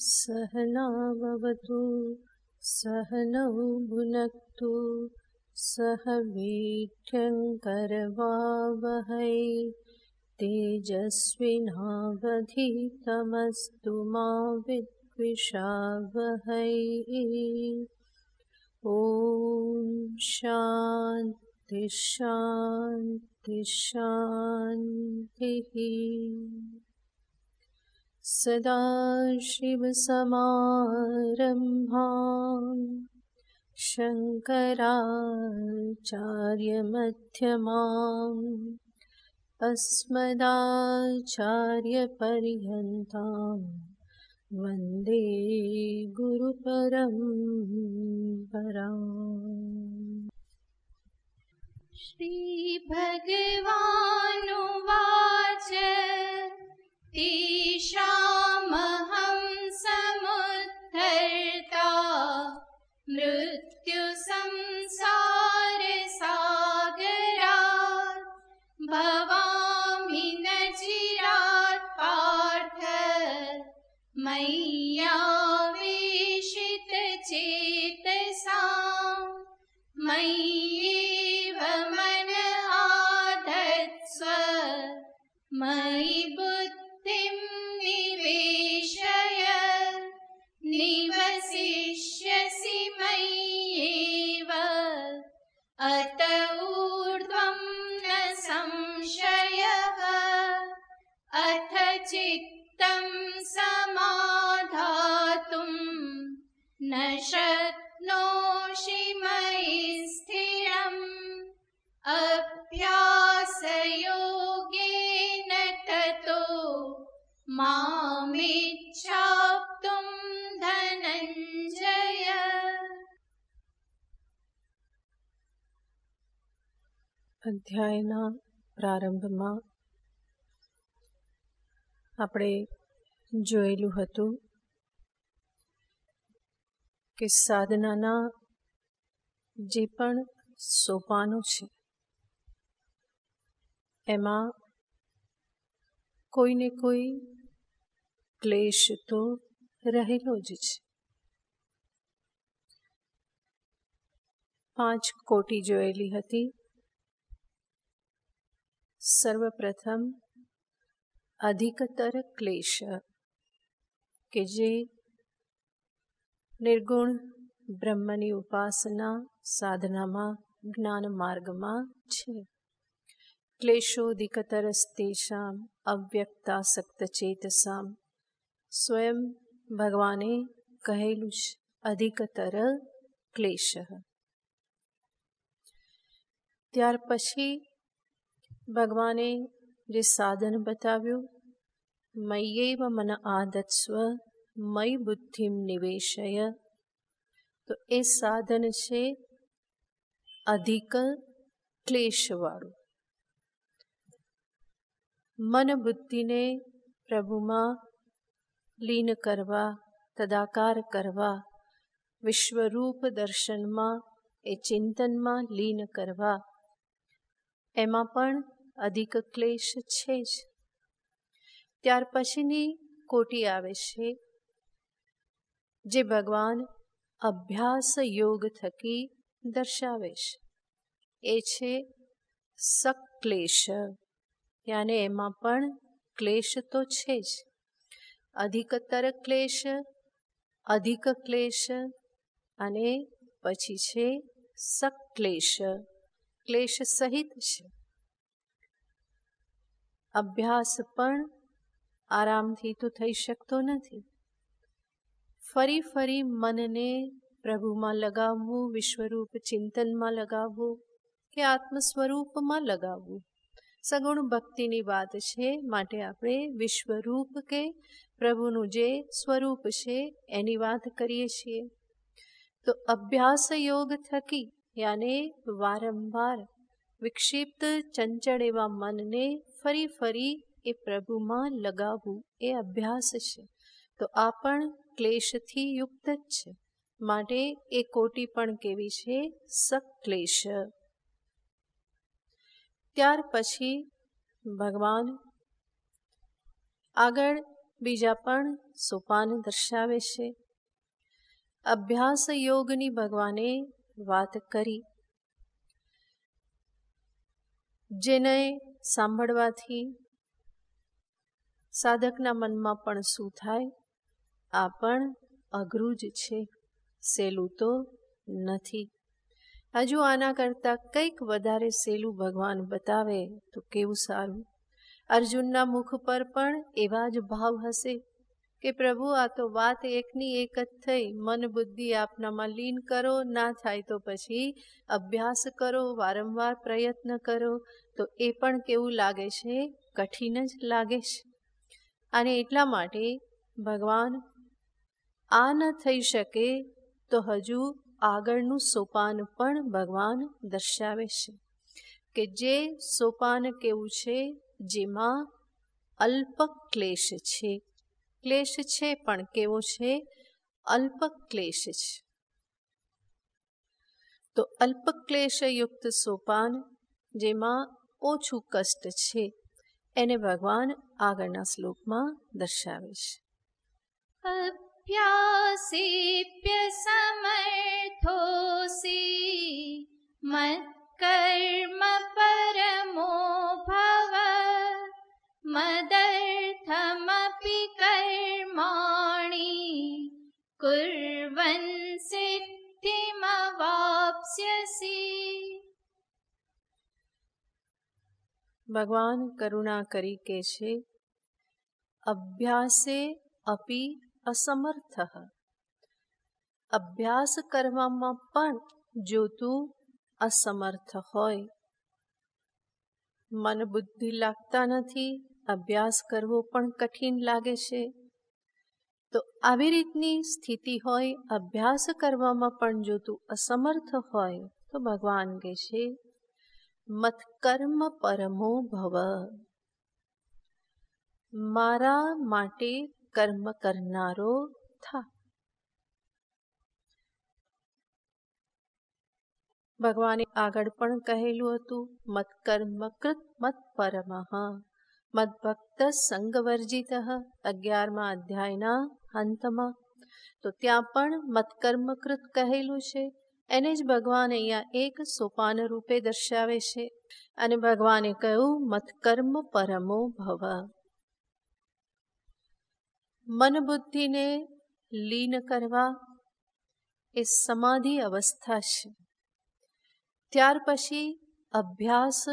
सहनावतु सहनौ भुनक्तु सह वीर्यङ्करवावहै तेजस्विनावधीतमस्तु मा विद्विषावहै। ॐ शान्ति शान्ति शान्तिः। सदाशिवसमारम्भां शङ्कराचार्यमध्यमाम् अस्मदाचार्यपर्यन्तां वन्दे गुरुपरम्पराम्। श्रीभगवानुवाच तेषामहं समुद्धर्ता मृत्युसंसारसागरात् भवामि न चिरात् पार्थ मय्यावेशितचेतसाम् मय्येव मनः आधत्स्व मयि बुद्धिं निवेशय निवसिष्यसि मय्येव अत ऊर्ध्वं न संशयः। अथ चित्तं समाधातुं न शक्नोषि मयि स्थिरम् अभ्यासयोगेन ततो मामिच्छाप्तुं धनञ्जय। અધ્યાયના પ્રારંભમાં આપણે જોયેલું હતું કે સાધનાના જે પણ સોપાનો છે એમાં કોઈને કોઈ ક્લેશ તો રહેલો જ છે। 5 કોટી જોયેલી હતી। સર્વપ્રથમ અધિકતર ક્લેશ કે જે નિર્ગુણ બ્રહ્મની ઉપાસના સાધનામાં જ્ઞાન માર્ગમાં છે। ક્લેશોધિકતરસ્તેષામ અવ્યક્તાસક્ત ચેતસામ સ્વયં ભગવાને કહેલું છે અધિકતર ક્લેશ। ત્યાર પછી ભગવાને જે સાધન બતાવ્યું મય્યેવ મન આધત્સ્વ મયि બુદ્ધિમ નિવેશય, તો એ સાધન છે અધિક ક્લેશવાળું। મન બુદ્ધિને પ્રભુમાં લીન કરવા, તદાકાર કરવા, વિશ્વરૂપ દર્શનમાં એ ચિંતનમાં લીન કરવા, એમાં પણ અધિક ક્લેશ છે જ। ત્યાર પછીની કોટી આવે છે જે ભગવાન અભ્યાસ યોગ થકી દર્શાવે છે, એ છે સક્લેશ, યાને એમાં પણ ક્લેશ તો છે જ। અધિકતર ક્લેશ, અધિક ક્લેશ અને પછી છે સક્લેશ, ક્લેશ સહિત છે। અભ્યાસ પણ આરામથી તો થઈ શકતો નથી। ફરી ફરી મનને પ્રભુમાં લગાવવું, વિશ્વરૂપ ચિંતનમાં લગાવવું કે આત્મ સ્વરૂપમાં લગાવવું સગુણ ભક્તિની વાત છે। માટે આપણે વિશ્વરૂપ કે પ્રભુનું જે સ્વરૂપ છે એની વાત કરીએ છીએ। તો અભ્યાસ યોગ થકી યાને વારંવાર વિક્ષિપ્ત ચંચળ એવા મનને ફરી ફરી એ પ્રભુમાં લગાવવું એ અભ્યાસ છે। તો આ પણ ક્લેશથી યુક્ત જ છે, માટે એ કોટી પણ કેવી છે? સક્લેશ। ત્યાર પછી ભગવાન આગળ બીજા પણ સોપાન દર્શાવે છે. અભ્યાસ યોગની ભગવાને વાત કરી, જેને સાંભળવાથી સાધકના મનમાં પણ શું થાય, આ પણ અઘરું જ છે, સહેલું તો નથી. હજુ આના કરતાં કંઈક વધારે સહેલું ભગવાન બતાવે તો કેવું સારું. અર્જુનના મુખ પર પણ એવા જ ભાવ હશે કે પ્રભુ, આ તો વાત એકની એક જ થઈ, મન બુદ્ધિ આપનામાં લીન કરો, ના થાય તો પછી અભ્યાસ કરો, વારંવાર પ્રયત્ન કરો, તો એ પણ કેવું લાગે છે, કઠિન જ લાગે છે. અને એટલા માટે ભગવાન આ ન થઈ શકે તો હજુ આગળનું સોપાન પણ ભગવાન દર્શાવે છે કે જે સોપાન કેવું છે, જેમાં અલ્પ ક્લેશ છે. ક્લેશ છે પણ કેવો છે, અલ્પ ક્લેશ છે. તો અલ્પ ક્લેશયુક્ત સોપાન, જેમાં ઓછું કષ્ટ છે, એને ભગવાન આગળના શ્લોકમાં દર્શાવે છે. અભ્યાસેપ્યસમર્થોસી મત્કર્મ પરમો ભવ મદર્થમપિ કર્માણિ કુર્વન સિદ્ધિમવાપ્સ્યસી. ભગવાન કરુણા કરી કે છે, અભ્યાસે અપી અસમર્થ. અભ્યાસ કરવામાં પણ જો તું અસમર્થ હોય, મન બુદ્ધિ લાગતા નથી, અભ્યાસ કરવો પણ કઠિન લાગે છે, તો આવી રીતની સ્થિતિ હોય, અભ્યાસ કરવામાં પણ જો તું અસમર્થ હોય, તો ભગવાન કહે છે, મત્કર્મ પરમો ભવ. મારા માટે કર્મ કરનારો થા. ભગવાને આગળ પણ કહેલું હતું, મત્કર્મ કૃત મત પરમઃ મદ્ભક્ત સંગવર્જિત, 11મા અધ્યાયના અંતમાં. તો ત્યાં પણ મત્કર્મકૃત કહેલું છે. એને જ ભગવાન અહીંયા એક સોપાન રૂપે દર્શાવે છે. અને ભગવાને કહ્યું, મત્કર્મ પરમો ભવ. મન બુદ્ધિને લીન કરવા એ સમાધિ અવસ્થા છે. ત્યાર પછી અભ્યાસ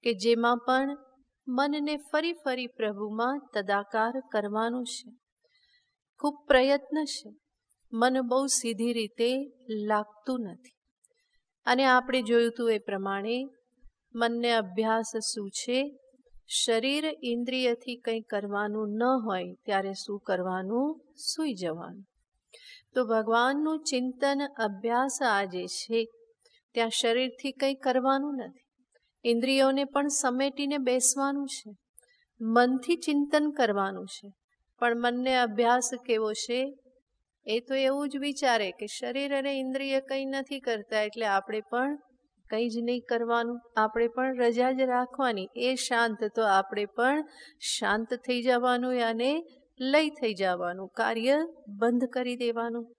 કે જેમાં પણ મનને ફરી ફરી પ્રભુમાં તદાકાર કરવાનું છે. ખૂબ પ્રયત્ન છે. મન બહુ સીધી રીતે લાગતું નથી. અને આપણે જોયું હતું એ પ્રમાણે મનને અભ્યાસ શું છે, શરીર ઇન્દ્રિયથી કંઈ કરવાનું ન હોય ત્યારે શું કરવાનું, સૂઈ જવાનું. તો ભગવાનનું ચિંતન અભ્યાસ આજે છે, ત્યાં શરીરથી કંઈ કરવાનું નથી. ઇન્દ્રિયોને પણ સમેટીને બેસવાનું છે, મનથી ચિંતન કરવાનું છે. પણ મનને અભ્યાસ કેવો છે, એ તો એવું જ વિચારે કે શરીર અને ઇન્દ્રિય કંઈ નથી કરતા, એટલે આપણે પણ કંઈ જ નહીં કરવાનું, આપણે પણ રજા જ રાખવાની. એ શાંત તો આપણે પણ શાંત થઈ જવાનું અને લય થઈ જવાનું, કાર્ય બંધ કરી દેવાનું.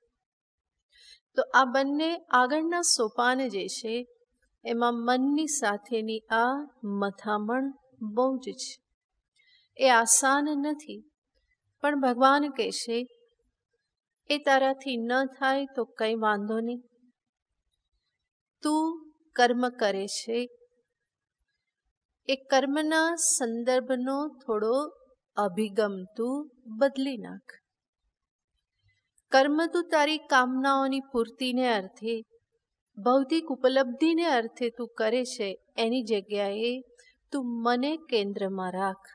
તો આ બંને આગળના સોપાન જે છે, એમાં મનની સાથેની આ મથામણ બહુ જ છે. એ આસાન નથી. પણ ભગવાન કહેશે, એ તારાથી ન થાય તો કંઈ વાંધો નહીં. તું કર્મ કરે છે, એ કર્મના સંદર્ભનો થોડો અભિગમ તું બદલી નાખ. કર્મ તું તારી કામનાઓની પૂર્તિને અર્થે, ભૌતિક ઉપલબ્ધિને અર્થે તું કરે છે, એની જગ્યાએ તું મને કેન્દ્રમાં રાખ.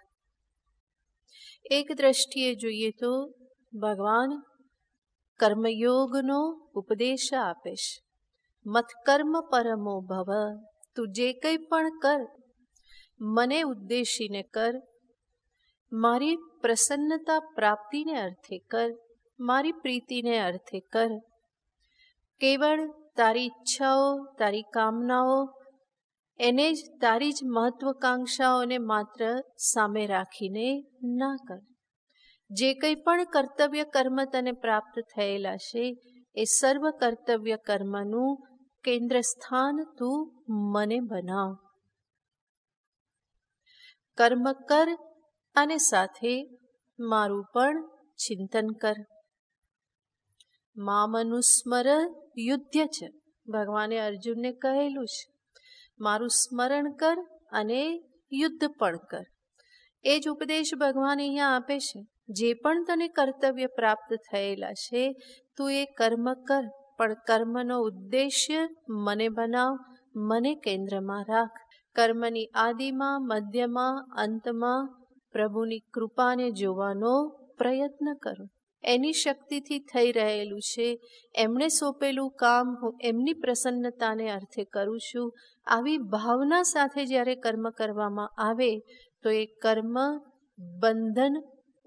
એક દ્રષ્ટિએ જોઈએ તો ભગવાન કર્મયોગનો ઉપદેશ આપે છે. મત્કર્મ પરમો ભવ. તું જે કંઈ પણ કર, મને ઉદ્દેશીને કર, મારી પ્રસન્નતા પ્રાપ્તિને અર્થે કર, મારી પ્રીતિને અર્થે કર. કેવળ તારી ઈચ્છાઓ, તારી કામનાઓ, એને જ તારી જ મહત્વકાંક્ષાઓને માત્ર સામે રાખીને ના કર. જે કંઈ પણ કર્તવ્ય કર્મ તને પ્રાપ્ત થયેલા છે એ સર્વ કર્તવ્ય કર્મનું કેન્દ્ર સ્થાન તું મને બનાવ. કર્મ કર અને સાથે મારું પણ ચિંતન કર. મામનુસ્મર યુધ્ય છે, ભગવાને અર્જુનને કહેલું છે. મારું સ્મરણ કર અને યુદ્ધ પણ કર. એ જ ઉપદેશ ભગવાન અહીંયા આપે છે. જે પણ તને કર્તવ્ય પ્રાપ્ત થયેલા છે તું એ કર્મ કર, પણ કર્મનો ઉદ્દેશ્ય મને બનાવ, મને કેન્દ્રમાં રાખ. કર્મની આદિમાં, મધ્યમાં, અંતમાં પ્રભુની કૃપાને જોવાનો પ્રયત્ન કરો. એની શક્તિથી થઈ રહેલું છે. એમણે સોંપેલું કામ હું એમની પ્રસન્નતાને અર્થે કરું છું. આવી ભાવના સાથે જ્યારે કર્મ કરવામાં આવે તો એ કર્મ બંધન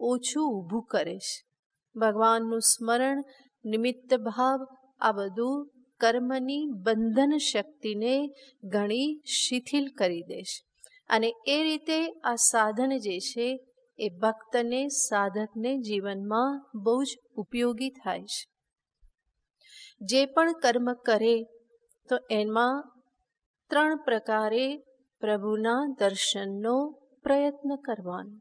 ઓછું ઊભું કરે છે. ભગવાનનું સ્મરણ, નિમિત્ત ભાવ આ બધું કર્મની બંધન શક્તિને ઘણી શિથિલ કરી દેશે. અને એ રીતે આ સાધન જે છે એ ભક્તને, સાધકને જીવનમાં બહુ જ ઉપયોગી થાય છે. જે પણ કર્મ કરે તો એમાં 3 પ્રકારે પ્રભુના દર્શનનો પ્રયત્ન કરવાનો.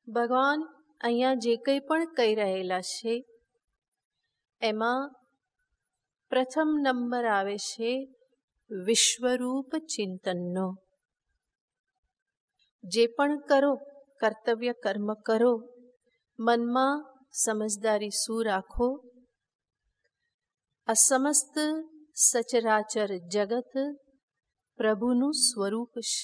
ભગવાન અહીંયા જે કંઈ પણ કહી રહેલા છે એમાં પ્રથમ નંબર આવે છે વિશ્વરૂપ ચિંતનનો. જે પણ કરો, કર્તવ્ય કર્મ કરો, મનમાં સમજદારી શું રાખો? આ સમસ્ત સચરાચર જગત પ્રભુનું સ્વરૂપ છે.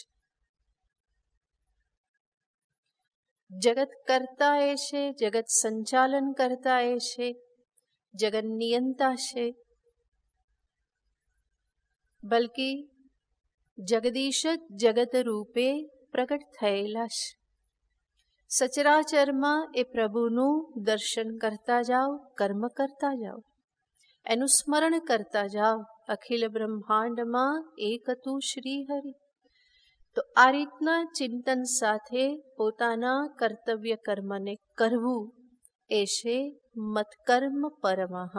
જગત કરતા એ છે, જગત સંચાલન કરતા એ છે, જગત નિયંતા છે. બલ્કિ જગદીશ જ જગત રૂપે પ્રગટ થયેલા છે. સચરાચરમાં એ પ્રભુનું દર્શન કરતા જાઓ, કર્મ કરતા જાઓ, એનું સ્મરણ કરતા જાઓ. અખિલ બ્રહ્માંડમાં એક તું શ્રી હરિ. તો આ રીતના ચિંતન સાથે પોતાના કર્તવ્ય કર્મને કરવું એ છે મત્કર્મ પરમઃ.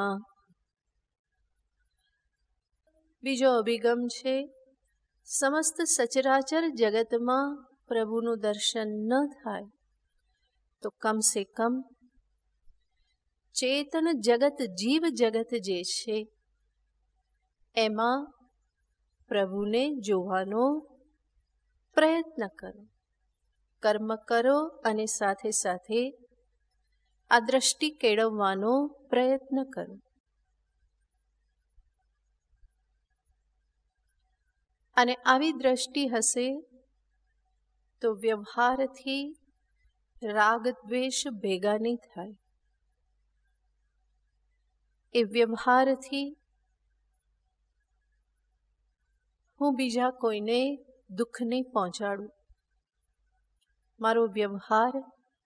બીજો અભિગમ છે સમસ્ત સચરાચર જગતમાં પ્રભુનું દર્શન ન થાય તો કમ સે કમ ચેતન જગત, જીવ જગત જે છે એમાં પ્રભુને જોવાનો પ્રયત્ન કરો. કર્મ કરો અને સાથે સાથે આ દ્રષ્ટિ કેળવવાનો પ્રયત્ન કરો. અને આવી દ્રષ્ટિ હશે તો વ્યવહારથી રાગ દ્વેષ ભેગા નહીં થાય. એ વ્યવહારથી હું બીજા કોઈને દુઃખ નહીં પહોંચાડું. મારો વ્યવહાર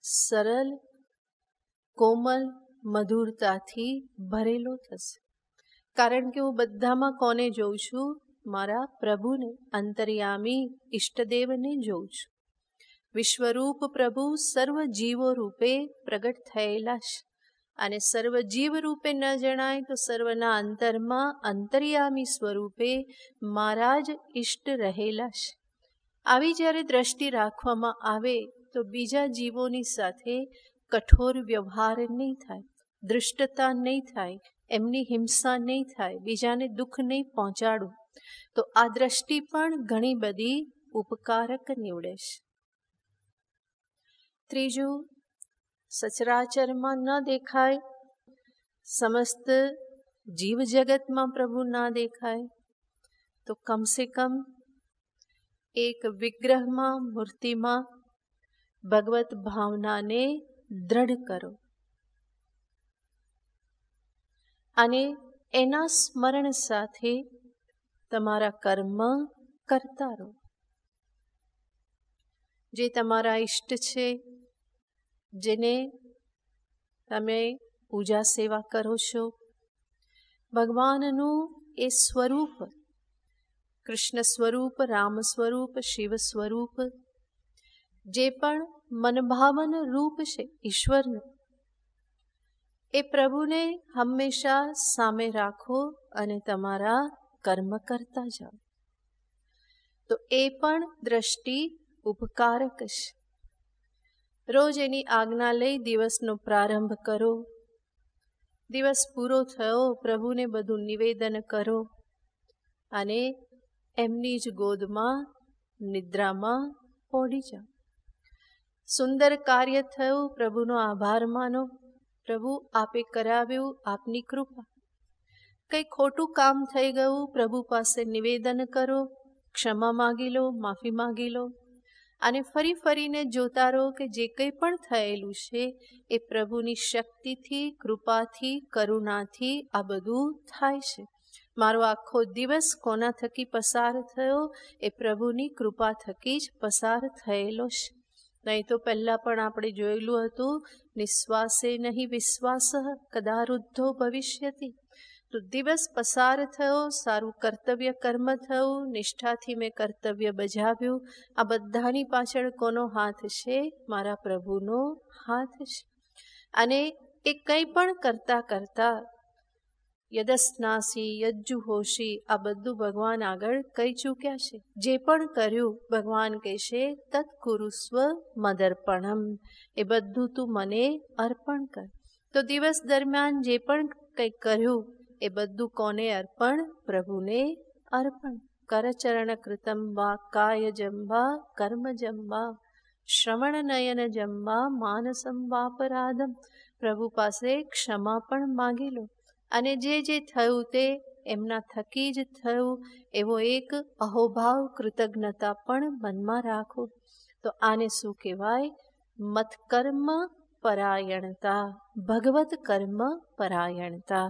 સરળ, કોમલ, મધુરતાથી ભરેલો થશે. કારણ કે હું બધામાં કોને જોઉં છું? મારા પ્રભુને, અંતર્યામી ઈષ્ટદેવને જોઉં છું. વિશ્વરૂપ પ્રભુ સર્વ જીવો રૂપે પ્રગટ થયેલા છે. અને સર્વ જીવ રૂપે ન જણાય તો સર્વના અંતરમાં અંતર્યામી સ્વરૂપે મારા જ ઈષ્ટ રહેલા છે. આવી જ્યારે દ્રષ્ટિ રાખવામાં આવે તો બીજા જીવોની સાથે કઠોર વ્યવહાર નહીં થાય, દૃષ્ટતા નહીં થાય, એમની હિંસા નહીં થાય, બીજાને દુઃખ નહીં પહોંચાડું. તો આ દ્રષ્ટિ પણ ઘણી બધી ઉપકારક નીવડે છે. ત્રીજું, સચરાચરમાં ન દેખાય, સમસ્ત જીવ જગતમાં પ્રભુ ના દેખાય તો કમસે કમ એક વિગ્રહમાં, મૂર્તિમાં ભગવત ભાવનાને દ્રઢ કરો અને એના સ્મરણ સાથે તમારા કર્મ કરતા રહો. જે તમારા ઈષ્ટ છે, જેને તમે પૂજા સેવા કરો છો, ભગવાનનું એ સ્વરૂપ, કૃષ્ણ સ્વરૂપ, રામ સ્વરૂપ, શિવ સ્વરૂપ, જે પણ મનભાવન રૂપ છે ઈશ્વરનું, એ પ્રભુને હંમેશા સામે રાખો અને તમારા કર્મ કરતા જાઓ. તો એ પણ દ્રષ્ટિ ઉપકારક છે. રોજ એની આજ્ઞા લઈ દિવસનો પ્રારંભ કરો. દિવસ પૂરો થયો, પ્રભુને બધું નિવેદન કરો અને એમની જ ગોદમાં નિદ્રામાં પડી જાઓ. સુંદર કાર્ય થયું, પ્રભુનો આભાર માનો. પ્રભુ આપે કરાવ્યું, આપની કૃપા. કંઈ ખોટું કામ થઈ ગયું, પ્રભુ પાસે નિવેદન કરો, ક્ષમા માગી લો, માફી માગી લો. અને ફરી ફરીને જોતા રહો કે જે કંઈ પણ થયેલું છે એ પ્રભુની શક્તિથી, કૃપાથી, કરુણાથી આ બધું થાય છે. મારો આખો દિવસ કોના થકી પસાર થયો? એ પ્રભુની કૃપા થકી જ પસાર થયેલો છે. નહીં તો પહેલાં પણ આપણે જોયેલું હતું, નિશ્વાસે નહીં વિશ્વાસ કદા વૃદ્ધો ભવિષ્યતિ. તો દિવસ પસાર થયો, સારું કર્તવ્ય કર્મ થયું, નિષ્ઠાથી મેં કર્તવ્ય બજાવ્યું. આ બધાની પાછળ કોનો હાથ છે? મારા પ્રભુનો હાથ છે. અને એ કંઈ પણ કરતાં કરતાં યદસ્નાસી યજ્જુહોશી આ બધું ભગવાન આગળ કહી ચૂક્યા છે. જે પણ કર્યું ભગવાન કહેશે તત્કુરુસ્વ મદર્પણમ, એ બધું તું મને અર્પણ કર. તો દિવસ દરમિયાન જે પણ કંઈ કર્યું એ બધું કોને અર્પણ? પ્રભુને અર્પણ. કરચરણ કૃતમ વા કાયજમ વા કર્મજમ વા શ્રવણ નયન જંબા માનસમ વાપરાધમ. પ્રભુ પાસે ક્ષમા પણ માગી લો. અને જે થયું તે એમના થકી જ થયું એવો એક અહોભાવ કૃતજ્ઞતા પણ મનમાં રાખો. તો આને શું કહેવાય? મત્કર્મ પરાયણતા, ભગવત કર્મ પરાયણતા.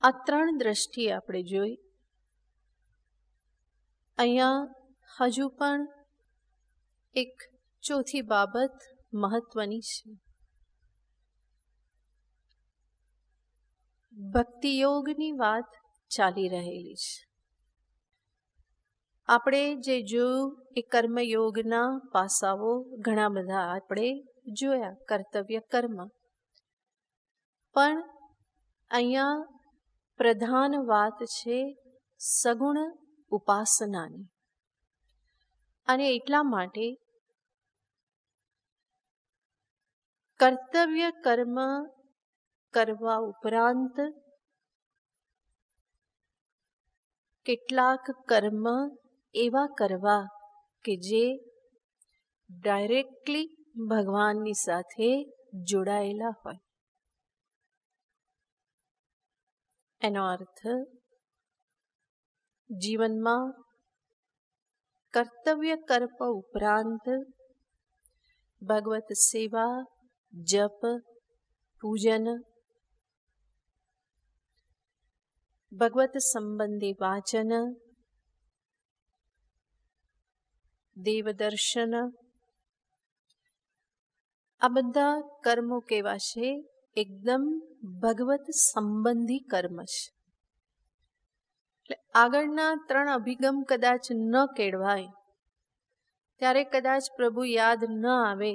આ ત્રણ દ્રષ્ટિ આપણે જોઈ. અહીંયા હજુ પણ એક ચોથી બાબત મહત્વની છે. ભક્તિયોગની વાત ચાલી રહેલી છે. આપણે જે જોયું એ કર્મયોગના પાસાઓ ઘણા બધા આપણે જોયા, કર્તવ્ય કર્મ. પણ અહીંયા પ્રધાન વાત છે સગુણ ઉપાસનાની. અને એટલા માટે કર્તવ્ય કર્મ કરવા ઉપરાંત કેટલાક કર્મ એવા કરવા કે જે ડાયરેક્ટલી ભગવાનની સાથે જોડાયેલા હોય. એનો અર્થ જીવનમાં કર્તવ્ય કર્મ ઉપરાંત ભગવત સેવા, જપ, પૂજન, ભગવત સંબંધી વાચન, દેવદર્શન, આ બધા કર્મો કેવા છે? એકદમ ભગવત સંબંધી કર્મ છે. એટલે આગળના ત્રણ અભિગમ કદાચ ન કેળવાય, ત્યારે કદાચ પ્રભુ યાદ ન આવે,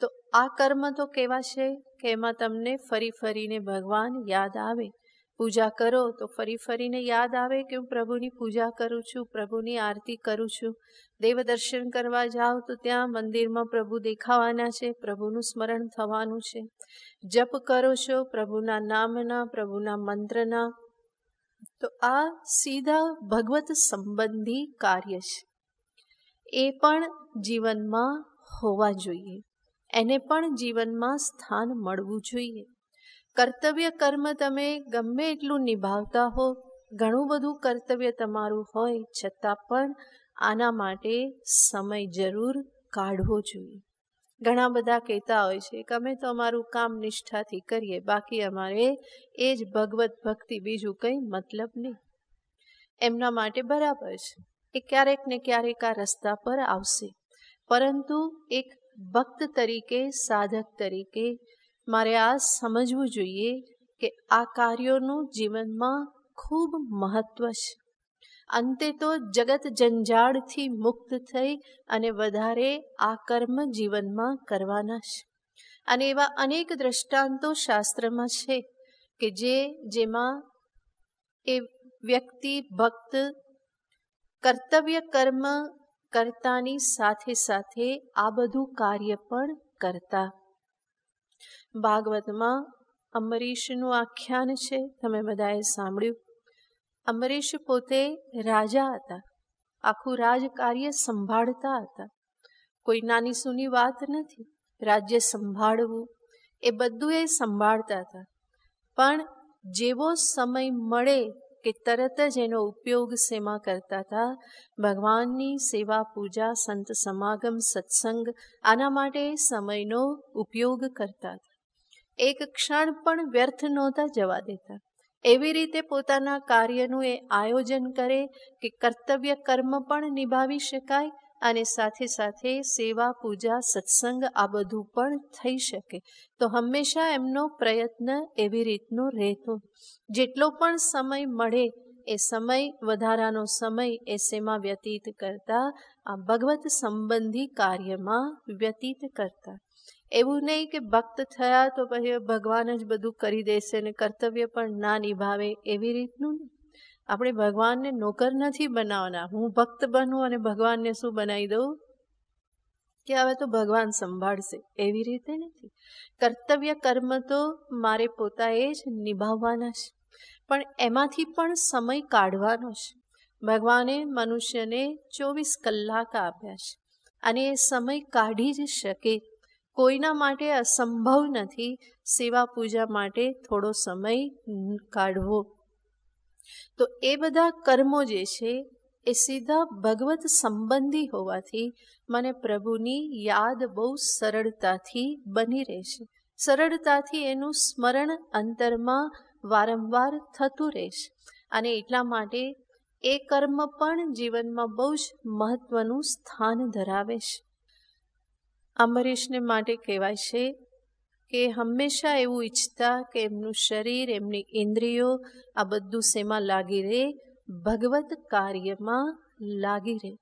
તો આ કર્મ તો કેવા છે કે એમાં તમને ફરી ફરીને ભગવાન યાદ આવે. પૂજા કરો તો ફરી ફરીને યાદ આવે કે હું પ્રભુની પૂજા કરું છું, પ્રભુની આરતી કરું છું. દેવ દર્શન કરવા જાઓ તો ત્યાં મંદિરમાં પ્રભુ દેખાવાના છે, પ્રભુનું સ્મરણ થવાનું છે. જપ કરો છો પ્રભુના નામના, પ્રભુના મંત્રના. તો આ સીધા ભગવત સંબંધી કાર્ય છે. એ પણ જીવનમાં હોવા જોઈએ, એને પણ જીવનમાં સ્થાન મળવું જોઈએ. કર્તવ્ય કર્મ તમે ગમે એટલું નિભાવતા હો, ઘણું બધું કર્તવ્ય તમારું હોય, છતાં પણ આના માટે સમય જરૂર કાઢવો જોઈએ. ઘણા બધા કહેતા હોય છે કે અમે તો અમારું કામ નિષ્ઠાથી કરીએ, બાકી અમારે એ જ ભગવત ભક્તિ, બીજું કંઈ મતલબ નહીં. એમના માટે બરાબર છે, એ ક્યારેક ને ક્યારેક આ રસ્તા પર આવશે. પરંતુ એક ભક્ત તરીકે, સાધક તરીકે મારે આ સમજવું જોઈએ કે આ કાર્યોનું જીવનમાં ખૂબ મહત્વ છે. અંતે તો જગત જંજાળથી મુક્ત થઈ અને વધારે આ કર્મ જીવનમાં કરવાના છે. અને એવા અનેક દ્રષ્ટાંતો શાસ્ત્રમાં છે કે જેમાં એ વ્યક્તિ ભક્ત કર્તવ્ય કર્મ કરતાની સાથે સાથે આ બધું કાર્ય પણ કરતા. ભાગવતમાં અંબરીશનું આખ્યાન છે, તમે બધાએ સાંભળ્યું. અંબરીશ પોતે રાજા હતા, આખું રાજકાર્ય સંભાળતા હતા. કોઈ નાની સૂની વાત નથી. રાજ્ય સંભાળવું એ બધું એ સંભાળતા હતા. પણ જેવો સમય મળે કે તરત જ એનો ઉપયોગ શેમાં કરતા હતા? ભગવાનની સેવા, પૂજા, સંત સમાગમ, સત્સંગ, આના માટે સમયનો ઉપયોગ કરતા હતા. એક ક્ષણ પણ વ્યર્થ નહોતા જવા દેતા. એવી રીતે પોતાના કાર્યનું એ આયોજન કરે કે કર્તવ્ય કર્મ પણ નિભાવી શકાય અને સાથે સાથે સેવા, પૂજા, સત્સંગ આ બધું પણ થઈ શકે. તો હંમેશા એમનો પ્રયત્ન એવી રીતનો રહેતો. જેટલો પણ સમય મળે એ સમય, વધારાનો સમય એ શેમાં વ્યતીત કરતા? આ ભગવત સંબંધી કાર્યમાં વ્યતીત કરતા. એવું નહીં કે ભક્ત થયા તો પછી ભગવાન જ બધું કરી દેશે ને કર્તવ્ય પણ ના નિભાવે, એવી રીતનું નહીં. આપણે ભગવાનને નોકર નથી બનાવવાના. હું ભક્ત બનું અને ભગવાનને શું બનાવી દઉં કે હવે તો ભગવાન સંભાળશે, એવી રીતે નથી. કર્તવ્ય કર્મ તો મારે પોતાએ જ નિભાવવાના છે, પણ એમાંથી પણ સમય કાઢવાનો છે. ભગવાને મનુષ્યને 24 કલાક આપ્યા છે અને એ સમય કાઢી જ શકે. કોઈના માટે અસંભવ નથી સેવા પૂજા માટે થોડો સમય કાઢવો. તો એ બધા કર્મો જે છે એ સીધા ભગવત સંબંધી હોવાથી મને પ્રભુની યાદ બહુ સરળતાથી બની રહેશે. સરળતાથી એનું સ્મરણ અંતરમાં વારંવાર થતું રહેશે. અને એટલા માટે એ કર્મ પણ જીવનમાં બહુ જ મહત્વનું સ્થાન ધરાવે છે. અંબરીશને માટે કહેવાય છે કે હંમેશા એવું ઈચ્છતા કે એમનું શરીર, એમની ઇન્દ્રિયો આ બધું શેમાં લાગી રહે? ભગવત કાર્યમાં લાગી રહે.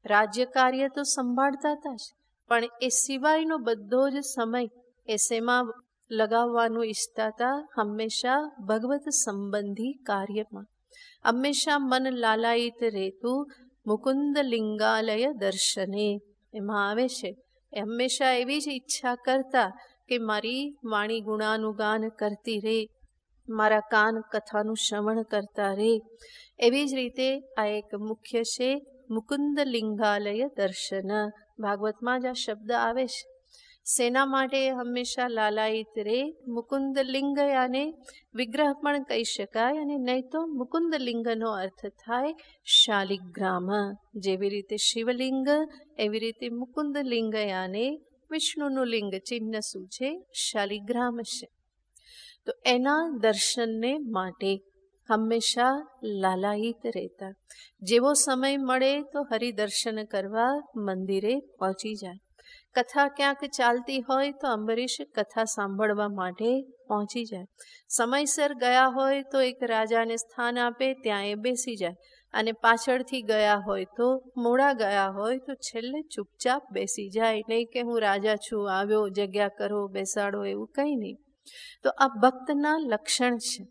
રાજ્ય કાર્ય તો સંભાળતા હતા જ, પણ એ સિવાયનો બધો જ સમય એ શેમાં લગાવવાનું ઈચ્છતા હતા? હંમેશા ભગવત સંબંધી કાર્યમાં. હંમેશા મન લાલાયિત રહેતું મુકુંદ લિંગાલય દર્શને, એમાં આવે છે. એ હંમેશા એવી જ ઈચ્છા કરતા કે મારી વાણી ગુણાનુગાન કરતી રહે, મારા કાન કથાનું શ્રવણ કરતા રહે. એવી જ રીતે આ એક મુખ્ય છે, મુકુંદ લિંગાલય દર્શન. ભાગવતમાં જ આ શબ્દ આવે છે. સેના માટે હંમેશા લાલાયિત રહે. મુકુંદ લિંગ આને વિગ્રહ પણ કહી શકાય, અને નહીં તો મુકુંદ લિંગનો અર્થ થાય શાલિગ્રામ. જેવી રીતે શિવલિંગ એવી રીતે મુકુંદ લિંગ આને વિષ્ણુનું લિંગ ચિહ્ન શું છે? શાલિગ્રામ છે. તો એના દર્શનને માટે હંમેશા લાલાયિત રહેતા. જેવો સમય મળે તો હરિદર્શન કરવા મંદિરે પહોંચી જાય. કથા ક્યાંક ચાલતી હોય તો અંબરીશ કથા સાંભળવા માટે પહોંચી જાય. સમયસર ગયા હોય તો એક રાજાને સ્થાન આપે, ત્યાં એ બેસી જાય. અને પાછળથી ગયા હોય તો, મોડા ગયા હોય તો છેલ્લે ચૂપચાપ બેસી જાય. નહીં કે હું રાજા છું, આવ્યો, જગ્યા કરો, બેસાડો, એવું કંઈ નહીં. તો આ ભક્તના લક્ષણ છે.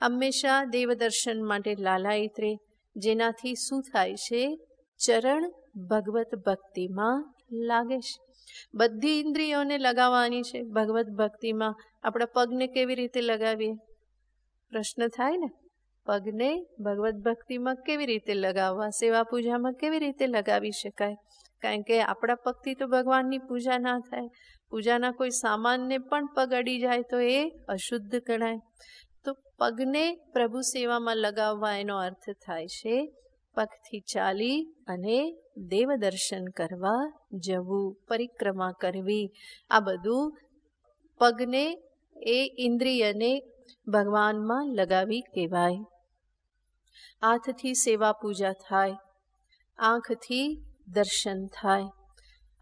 હંમેશા દેવદર્શન માટે લાલાયિત રહે. જેનાથી શું થાય છે? ચરણ ભગવત ભક્તિમાં લાગે છે. બધી ઇન્દ્રિયોને લગાવવાની છે ભગવત ભક્તિમાં. આપણા પગને કેવી રીતે લગાવીએ? પ્રશ્ન થાય ને. પગને ભગવત ભક્તિમાં કેવી રીતે લગાવવા? સેવા પૂજામાં કેવી રીતે લગાવી શકાય? કારણ કે આપણા પગથી તો ભગવાનની પૂજા ના થાય. પૂજાના કોઈ સામાનને પણ પગ અડી જાય તો એ અશુદ્ધ ગણાય. તો પગને પ્રભુ સેવામાં લગાવવા એનો અર્થ થાય છે પગથી ચાલી અને દેવ દર્શન કરવા જવું, પરિક્રમા કરવી. આ બધું પગને, એ ઇન્દ્રિયને ભગવાનમાં લગાવી કહેવાય. હાથથી સેવા પૂજા થાય, આંખથી દર્શન થાય.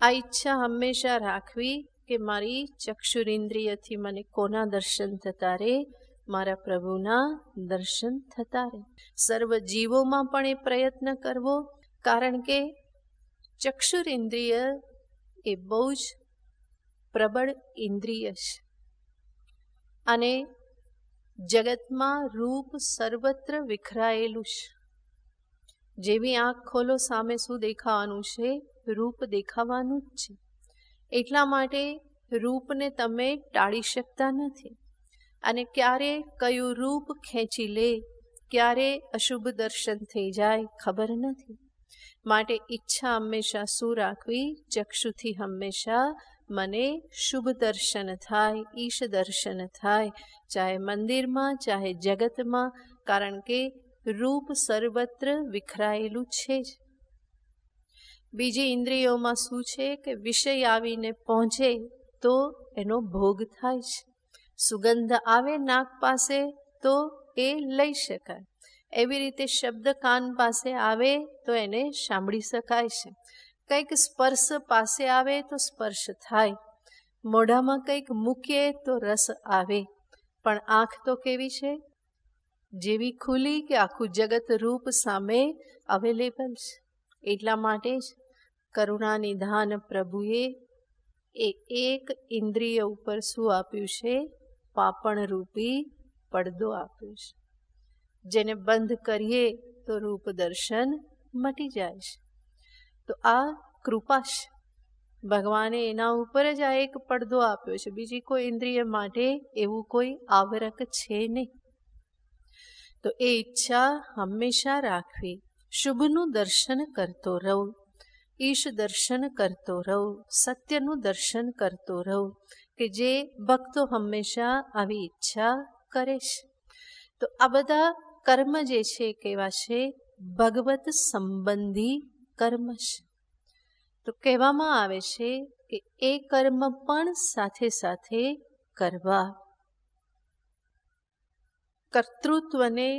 આ ઈચ્છા હંમેશા રાખવી કે મારી ચક્ષુરિન્દ્રિયથી મને કોના દર્શન થતા રહે? મારા પ્રભુના દર્શન થતા રહે. સર્વ જીવોમાં પણ એ પ્રયત્ન કરવો, કારણ કે ચક્ષુર ઇન્દ્રિય એ બહુ જ પ્રબળ ઇન્દ્રિય છે અને જગતમાં રૂપ સર્વત્ર વિખરાયેલું છે. જેવી આંખ ખોલો સામે શું દેખાવાનું છે? રૂપ દેખાવાનું જ છે. એટલા માટે રૂપને તમે ટાળી શકતા નથી અને ક્યારે કયું રૂપ ખેંચી લે, ક્યારે અશુભ દર્શન થઈ જાય ખબર નથી. માટે ઈચ્છા હંમેશા શું રાખવી? ચક્ષુથી હંમેશા મને શુભ દર્શન થાય, ઈશ દર્શન થાય, ચાહે મંદિરમાં ચાહે જગતમાં, કારણ કે રૂપ સર્વત્ર વિખરાયેલું છે જ. બીજી ઇન્દ્રિયોમાં શું છે કે વિષય આવીને પહોંચે તો એનો ભોગ થાય છે. સુગંધ આવે નાક પાસે તો એ લઈ શકાય. એવી રીતે શબ્દ કાન પાસે આવે તો એને સાંભળી શકાય છે. કંઈક સ્પર્શ પાસે આવે તો સ્પર્શ થાય. મોઢામાં કંઈક મૂકીએ તો રસ આવે. પણ આંખ તો કેવી છે? જેવી ખુલી કે આખું જગત રૂપ સામે અવેલેબલ છે. એટલા માટે જ કરુણા નિધાન પ્રભુએ એ એક ઇન્દ્રિય ઉપર શું આપ્યું છે? પાપણ રૂપી પડદો આપ્યો છે. જેને બંધ કરીએ તો રૂપ દર્શન મટી જાય છે. તો આ કૃપા છે. ભગવાને એના ઉપર જ આ એક પડદો આપ્યો છે. બીજી કોઈ ઇન્દ્રિય માટે એવું કોઈ આવરક છે નહીં. તો એ ઈચ્છા હંમેશા રાખવી. શુભનું દર્શન કરતો રહું, ઈશ દર્શન કરતો રહું, સત્યનું દર્શન કરતો રહું, કે જે ભક્તો હંમેશા આવી ઈચ્છા કરે છે. તો આ બધા કર્મ જે છે કેવા છે? ભગવત સંબંધી કર્મ છે. તો કહેવામાં આવે છે કે એ કર્મ પણ સાથે સાથે કરવા. કર્તૃત્વને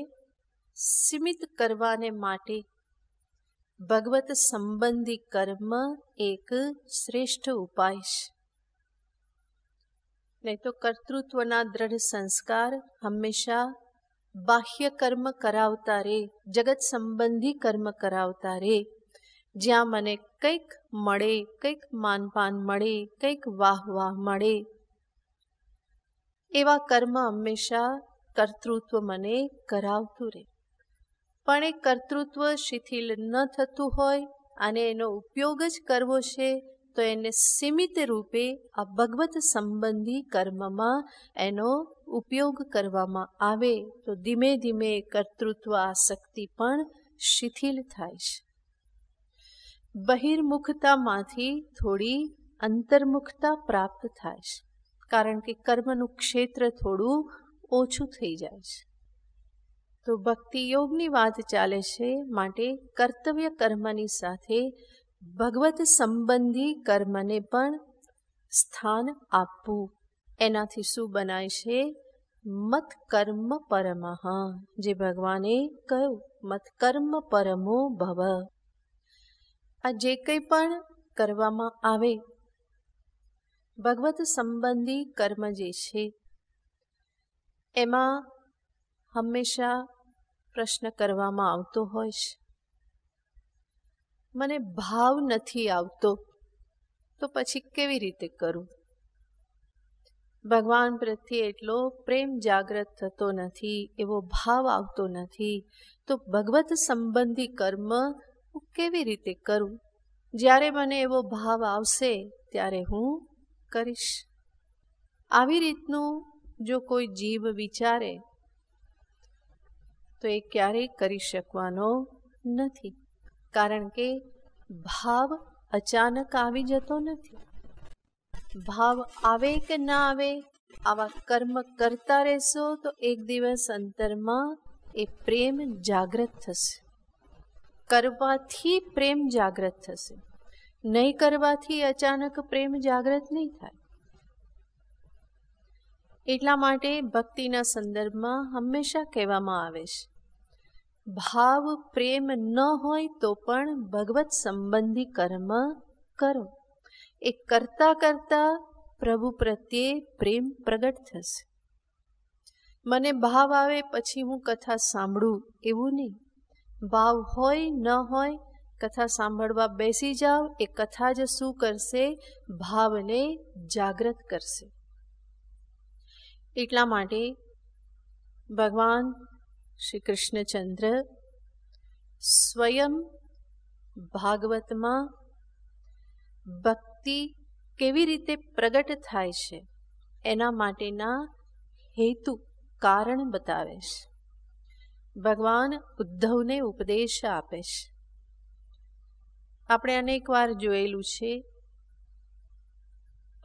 સીમિત કરવાને માટે ભગવત સંબંધી કર્મ એક શ્રેષ્ઠ ઉપાય છે. નહીં તો કર્તૃત્વના દ્રઢ સંસ્કાર હંમેશા બાહ્ય કર્મ કરાવતા રે, જગત સંબંધી કર્મ કરાવતા રે. જ્યાં મને કંઈક મળે, કંઈક માનપાન મળે, કંઈક વાહ વાહ મળે, એવા કર્મ હંમેશા કર્તૃત્વ મને કરાવતું રહે. પણ એ કર્તૃત્વ શિથિલ ન થતું હોય અને એનો ઉપયોગ જ કરવો છે તો એને સીમિત રૂપે આ ભગવત સંબંધી કર્મમાં એનો ઉપયોગ કરવામાં આવે તો ધીમે ધીમે કર્તૃત્વ આસક્તિ પણ શિથિલ થાય છે. બહિર્મુખતામાંથી થોડી અંતર્મુખતા પ્રાપ્ત થાય છે, કારણ કે કર્મનું ક્ષેત્ર થોડું ઓછું થઈ જાય છે. તો ભક્તિ યોગની વાત ચાલે છે, માટે કર્તવ્ય કર્મની સાથે ભગવત સંબંધી કર્મને પણ સ્થાન આપવું. એનાથી શું બનાય છે? મત કર્મ પરમઃ, જે ભગવાને કહ્યું, મત કર્મ પરમો ભવ. આ જે કંઈ પણ કરવામાં આવે ભગવત સંબંધી કર્મ જે છે એમાં હંમેશા પ્રશ્ન કરવામાં આવતો હોય છે, મને ભાવ નથી આવતો તો પછી કેવી રીતે કરું? ભગવાન પ્રત્યે એટલો પ્રેમ જાગૃત થતો નથી, એવો ભાવ આવતો નથી, તો ભગવત સંબંધી કર્મ હું કેવી રીતે કરું? જ્યારે મને એવો ભાવ આવશે ત્યારે હું કરીશ. આવી રીતનું જો કોઈ જીવ વિચારે તો એ ક્યારેય કરી શકવાનો નથી, કારણ કે ભાવ અચાનક આવી જતો નથી. ભાવ આવે કે ના આવે, આવા કર્મ કરતા રહેશો તો એક દિવસ અંતરમાં એ પ્રેમ જાગૃત થશે. કરવાથી પ્રેમ જાગૃત થશે, નહીં કરવાથી અચાનક પ્રેમ જાગૃત નહીં થાય. એટલા માટે ભક્તિના સંદર્ભમાં હંમેશા કહેવામાં આવે છે, ભાવ પ્રેમ ન હોય તો પણ ભગવત સંબંધી કર્મ કરો. એ કરતા કરતા પ્રભુ પ્રત્યે પ્રેમ પ્રગટ થશે. મને ભાવ આવે પછી હું કથા સાંભળું એવું નહીં. ભાવ હોય ન હોય, કથા સાંભળવા બેસી જાઓ, એ કથા જ શું કરશે? ભાવને જાગૃત કરશે. એટલા માટે ભગવાન શ્રી કૃષ્ણચંદ્ર સ્વયં ભાગવતમાં ભક્તિ કેવી રીતે પ્રગટ થાય છે એના માટેના હેતુ કારણ બતાવે છે. ભગવાન ઉદ્ધવને ઉપદેશ આપે છે. આપણે અનેક વાર જોયેલું છે,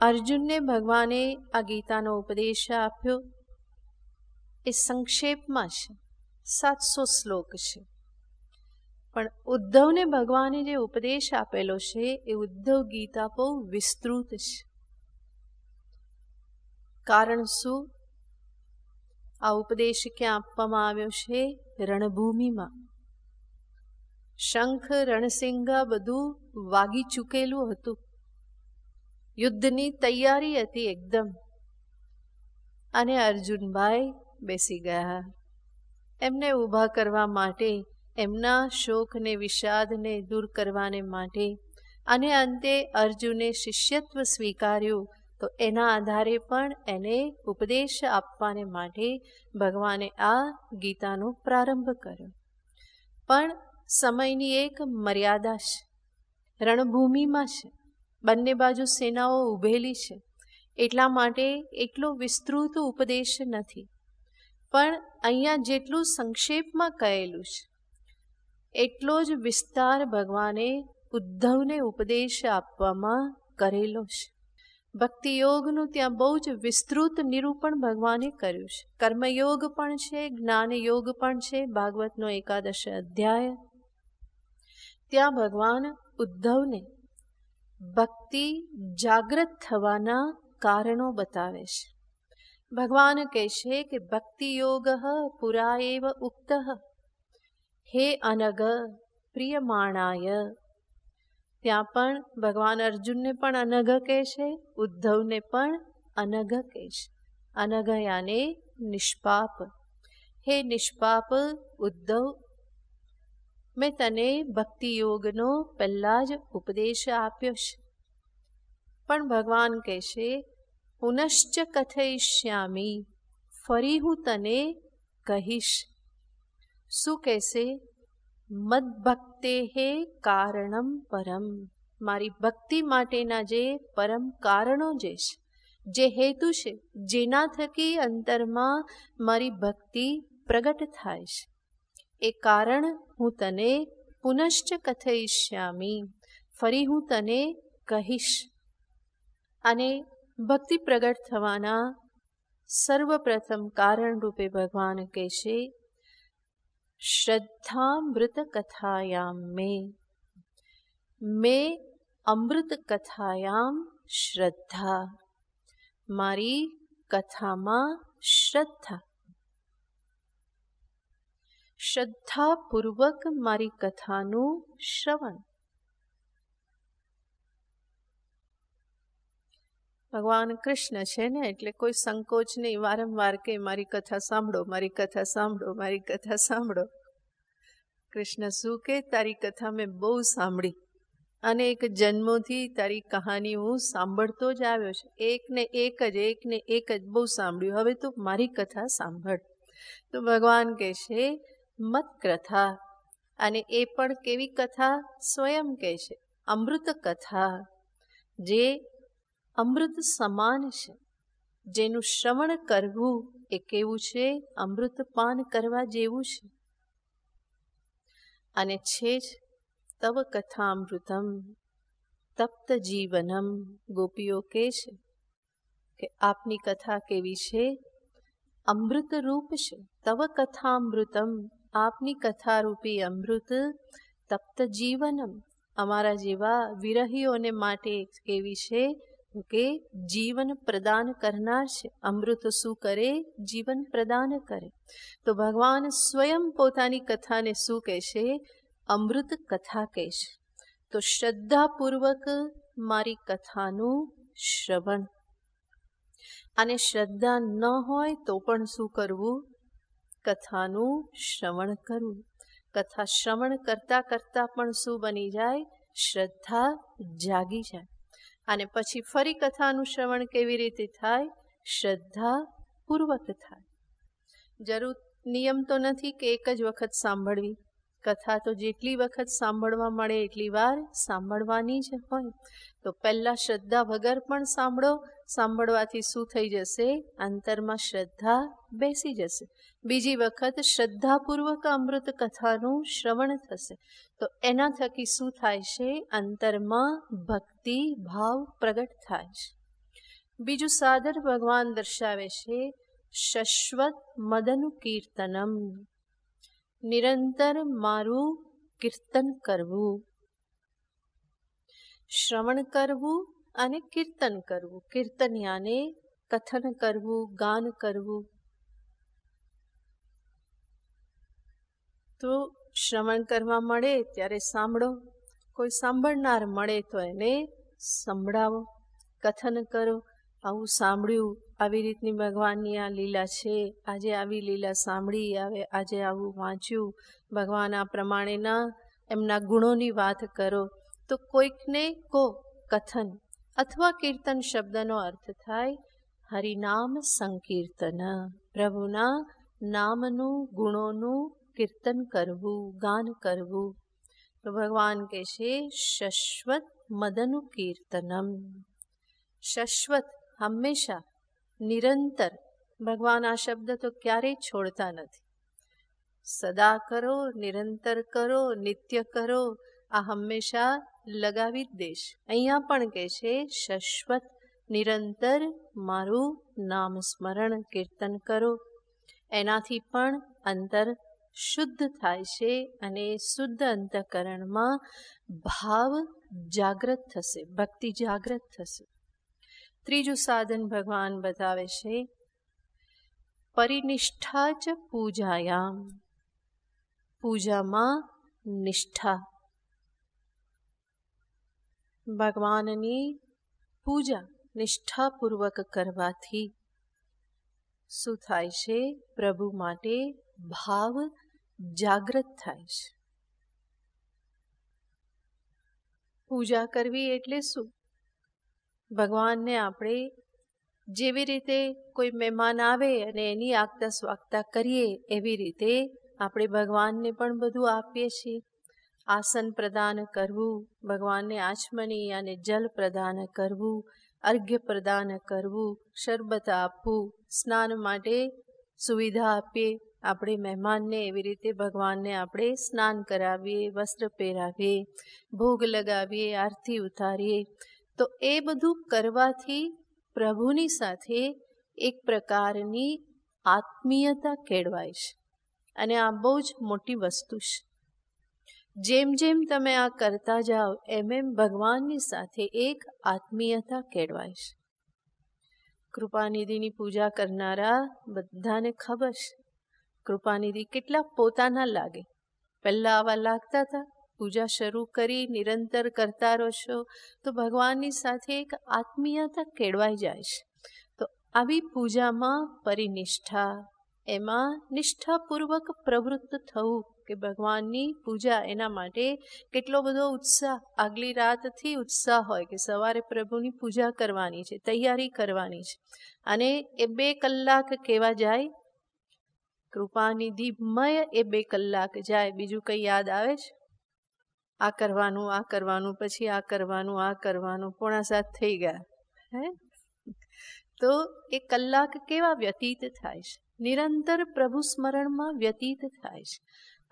અર્જુનને ભગવાને આ ગીતાનો ઉપદેશ આપ્યો. એ સંક્ષેપમાં છે, 700 શ્લોક છે. પણ ઉદ્ધવને ભગવાને જે ઉપદેશ આપેલો છે એ ઉદ્ધવ ગીતા બહુ વિસ્તૃત છે. કારણ શું? આ ઉપદેશ ક્યાં આપવામાં આવ્યો છે? રણભૂમિમાં. શંખ રણસિંગા બધું વાગી ચૂકેલું હતું, યુદ્ધની તૈયારી હતી એકદમ. અને અર્જુનભાઈ બેસી ગયા. એમને ઊભા કરવા માટે, એમના શોકને વિષાદને દૂર કરવાને માટે. અને અંતે અર્જુને શિષ્યત્વ સ્વીકાર્યું. તો એના આધારે પણ એને ઉપદેશ આપવાને માટે ભગવાને આ ગીતાનો પ્રારંભ કર્યો. પણ સમયની એક મર્યાદા છે. રણભૂમિમાં છે, બંને બાજુ સેનાઓ ઊભેલી છે. એટલા માટે એટલો વિસ્તૃત ઉપદેશ નથી. પણ અહીંયા જેટલું સંક્ષેપમાં કહેલું છે એટલો જ વિસ્તાર ભગવાને ઉદ્ધવને ઉપદેશ આપવામાં કરેલો છે. ભક્તિ યોગનું ત્યાં બહુ જ વિસ્તૃત નિરૂપણ ભગવાને કર્યું છે. કર્મયોગ પણ છે, જ્ઞાન યોગ પણ છે. ભાગવતનો 11 અધ્યાય. ત્યાં ભગવાન ઉદ્ધવને ભક્તિ જાગૃત થવાના કારણો બતાવે છે. ભગવાન કહે છે કે ભક્તિ યોગ પુરા એવ ઉક્ત હે અનગ પ્રિયમાણાય. ત્યાં પણ ભગવાન અર્જુનને પણ અનઘ કહે છે, ઉદ્ધવને પણ અનઘ કહે છે. અનઘ યાને નિષ્પાપ. હે નિષ્પાપ ઉદ્ધવ, મેં તને ભક્તિ યોગનો પહેલા જ ઉપદેશ આપ્યો છે. પણ ભગવાન કહે છે પુનશ્ચ કથયિષ્યામિ, ફરી હું તને કહીશ. શું કહેશે? મદ્ભક્તેહે કારણમ પરમ. મારી ભક્તિ માટેના જે પરમ કારણો જે છે, જે હેતુ છે, જેના થકી અંતરમાં મારી ભક્તિ પ્રગટ થાય છે, એ કારણ હું તને પુનશ્ચ કથયિષ્યામિ, ફરી હું તને કહીશ. અને ભક્તિ પ્રગટ થવાના સર્વપ્રથમ કારણ રૂપે ભગવાન કહે છે શ્રદ્ધામૃત કથાયામ મેં અમૃત કથાયામ શ્રદ્ધા. મારી કથામાં શ્રદ્ધા. શ્રદ્ધાપૂર્વક મારી કથાનું શ્રવણ. ભગવાન કૃષ્ણ છે ને, એટલે કોઈ સંકોચ નહીં. વારંવાર કે મારી કથા સાંભળો, મારી કથા સાંભળો, મારી કથા સાંભળો. કૃષ્ણ શું કે તારી કથા મેં બહુ સાંભળી, અને એક જન્મોથી તારી કહાની હું સાંભળતો જ આવ્યો છું. એકને એક જ બહુ સાંભળ્યું. હવે તું મારી કથા સાંભળ. તો ભગવાન કહે છે મત કથા. અને એ પણ કેવી કથા? સ્વયં કહે છે અમૃત કથા, જે અમૃત સમાન છે. જેનું શ્રવણ કરવું એ કેવું છે? અમૃત પાન કરવા જેવું છે. અને છે જ તવ કથામૃતમ તપ્ત જીવનમ. ગોપીઓ કહે છે કે આપની કથા કેવી છે? અમૃત રૂપ છે. તવ કથામૃતમ, આપની કથા રૂપી અમૃત તપ્ત જીવનમ, અમારા જેવા વિરહીઓને માટે કેવી છે? કે જીવન પ્રદાન કરનાર છે. અમૃત શું કરે? જીવન પ્રદાન કરે. તો ભગવાન સ્વયં પોતાની કથાને શું કહે છે? અમૃત કથા કહે છે. તો શ્રદ્ધાપૂર્વક મારી કથાનું શ્રવણ. અને શ્રદ્ધા ન હોય તો પણ શું કરવું? કથાનું શ્રવણ કરવું. કથા શ્રવણ કરતાં કરતાં પણ શું બની જાય? શ્રદ્ધા જાગી જાય. અને પછી ફરી કથાનું શ્રવણ કેવી રીતે થાય? શ્રદ્ધાપૂર્વક થાય. જરૂર નિયમ તો નથી કે એક જ વખત સાંભળવી. કથા તો જેટલી વખત સાંભળવા મળે એટલી વાર સાંભળવાની જ હોય. તો પહેલાં શ્રદ્ધા વગર પણ સાંભળો. સાંભળવાથી શું થઈ જશે? અંતરમાં શ્રદ્ધા બેસી જશે. બીજી વખત શ્રદ્ધાપૂર્વક અમૃત કથાનું શ્રવણ થશે. તો એના થકી શું થાય છે? અંતરમાં ભક્તિ ભાવ પ્રગટ થાય છે. બીજું સાધન ભગવાન દર્શાવે છે, શશ્વત મદનું કીર્તનમ. નિરંતર મારું કીર્તન કરવું. શ્રવણ કરવું અને કીર્તન કરવું. કીર્તન યાને કથન કરવું, ગાન કરવું. તો શ્રવણ કરવા મળે ત્યારે સાંભળો. કોઈ સાંભળનાર મળે તો એને સંભળાવો. કથન કરો, આવું સાંભળ્યું, આવી રીતની ભગવાનની આ લીલા છે, આજે આવી લીલા સાંભળી, આજે આવું વાંચ્યું, ભગવાન આ પ્રમાણેના એમના ગુણોની વાત કરો. તો કોઈકને કો કથન અથવા કીર્તન શબ્દનો અર્થ થાય હરિનામ સંકીર્તન. પ્રભુના નામનું ગુણોનું કીર્તન કરવું, ગાન કરવું. તો ભગવાન કહે છે શશ્વત મદનું કીર્તનમ. શશ્વત હંમેશા, નિરંતર. ભગવાન આ શબ્દ તો ક્યારેય છોડતા નથી. સદા કરો, નિરંતર કરો, નિત્ય કરો, આ હંમેશા લગાવી જ દેશ. અહીંયા પણ કહે છે શશ્વત, નિરંતર મારું નામ સ્મરણ કીર્તન કરો. એનાથી પણ અંતર શુદ્ધ થાય છે અને શુદ્ધ અંતઃકરણમાં ભાવ જાગૃત થશે, ભક્તિ જાગૃત થશે. ત્રીજું સાધન ભગવાન બતાવે છે, પરિનિષ્ઠા ચ પૂજાયામ. પૂજામાં નિષ્ઠા. ભગવાનની પૂજા નિષ્ઠાપૂર્વક કરવાથી શું થાય છે? પ્રભુ માટે ભાવ જાગૃત થાય છે. પૂજા કરવી એટલે શું? ભગવાનને આપણે જેવી રીતે કોઈ મહેમાન આવે અને એની આગતા સ્વાગતા કરીએ એવી રીતે આપણે ભગવાનને પણ બધું આપીએ છીએ. આસન પ્રદાન કરવું, ભગવાનને આચમની અને જલ પ્રદાન કરવું, અર્ઘ્ય પ્રદાન કરવું, શરબત આપવું, સ્નાન માટે સુવિધા આપીએ. આપણે મહેમાનને એવી રીતે ભગવાનને આપણે સ્નાન કરાવીએ, વસ્ત્ર પહેરાવીએ, ભોગ લગાવીએ, આરતી ઉતારીએ. તો એ બધું કરવાથી પ્રભુની સાથે એક પ્રકારની આત્મીયતા કેળવાય છે. અને આ બહુ જ મોટી વસ્તુ છે. જેમ જેમ તમે આ કરતા જાઓ એમ એમ ભગવાનની સાથે એક આત્મીયતા કેળવાય છે. કૃપાનિધિની પૂજા કરનારા બધાને ખબર છે કૃપાનિધિ કેટલા પોતાના લાગે. પહેલાં આવા લાગતા હતા. પૂજા શરૂ કરી નિરંતર કરતા રહો તો ભગવાનની સાથે એક આત્મીયતા કેળવાઈ જાય છે. તો આવી પૂજામાં પરિનિષ્ઠા, એમાં નિષ્ઠાપૂર્વક પ્રવૃત્ત થવું કે ભગવાનની પૂજા, એના માટે કેટલો બધો ઉત્સાહ. આગલી રાતથી ઉત્સાહ હોય કે સવારે પ્રભુની પૂજા કરવાની છે, તૈયારી કરવાની છે. અને એ 2 કલાક કેવા જાય? કૃપાનિધિમય એ 2 કલાક જાય. બીજું કંઈ યાદ આવે છે? આ કરવાનું, આ કરવાનું, પછી આ કરવાનું, આ કરવાનું. 6:45 થઈ ગયા હે. તો એ કલાક કેવા વ્યતીત થાય છે? નિરંતર પ્રભુ સ્મરણમાં વ્યતીત થાય છે.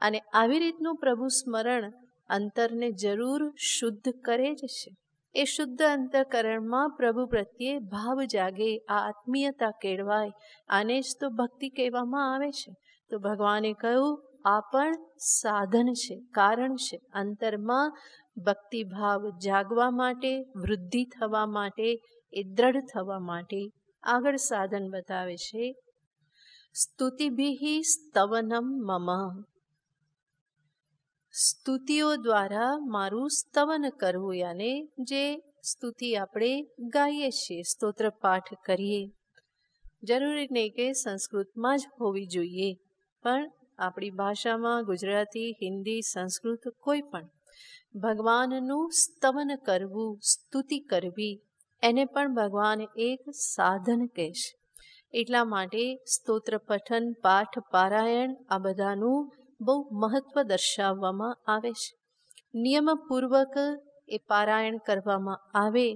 અને આવી રીતનું પ્રભુ સ્મરણ અંતરને જરૂર શુદ્ધ કરે જ છે. એ શુદ્ધ અંતઃકરણમાં પ્રભુ પ્રત્યે ભાવ જાગે, આ આત્મીયતા કેળવાય. આને જ તો ભક્તિ કહેવામાં આવે છે. તો ભગવાને કહ્યું આ પણ સાધન છે, કારણ છે. અંતરમાં ભક્તિભાવ જાગવા માટે, વૃદ્ધિ થવા માટે, એ દ્રઢ થવા માટે આગળ સાધન બતાવે છે, સ્તુતિભિ સ્તવનમ મમ. સ્તુતિઓ દ્વારા મારું સ્તવન કરવું, યાને જે સ્તુતિ આપણે ગાઈએ છીએ, સ્તોત્ર પાઠ કરીએ, જરૂરી નહીં કે સંસ્કૃતમાં જ હોવી જોઈએ, પણ આપણી ભાષામાં ગુજરાતી, હિન્દી, સંસ્કૃત કોઈ પણ ભગવાનનું સ્તવન કરવું, સ્તુતિ કરવી, એને પણ ભગવાન એક સાધન કહેશે. એટલા માટે સ્તોત્ર પઠન, પાઠ, પારાયણ આ બધાનું બહુ મહત્વ દર્શાવવામાં આવે છે. નિયમપૂર્વક એ પારાયણ કરવામાં આવે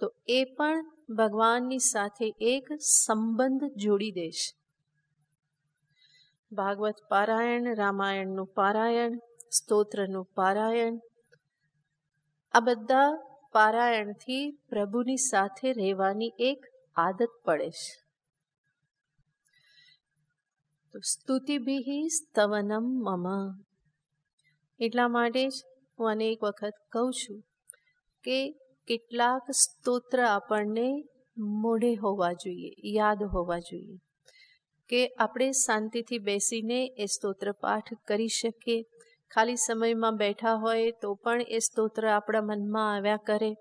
તો એ પણ ભગવાનની સાથે એક સંબંધ જોડી દેશે. ભાગવત પારાયણ, રામાયણનું પારાયણ, સ્તોત્રનું પારાયણ, આ બધા પારાયણથી પ્રભુની સાથે રહેવાની એક આદત પડે છે. તો સ્તુતિભિઃ સ્તવનમ મમ. એટલા માટે જ હું અનેક વખત કહું છું કે કેટલાક સ્તોત્ર આપણને મોઢે હોવા જોઈએ, યાદ હોવા જોઈએ, કે આપણે શાંતિથી બેસીને એ સ્તોત્ર પાઠ કરી શકીએ. ખાલી સમયમાં બેઠા હોય તો પણ એ સ્તોત્ર આપણા મનમાં આવ્યા કરે.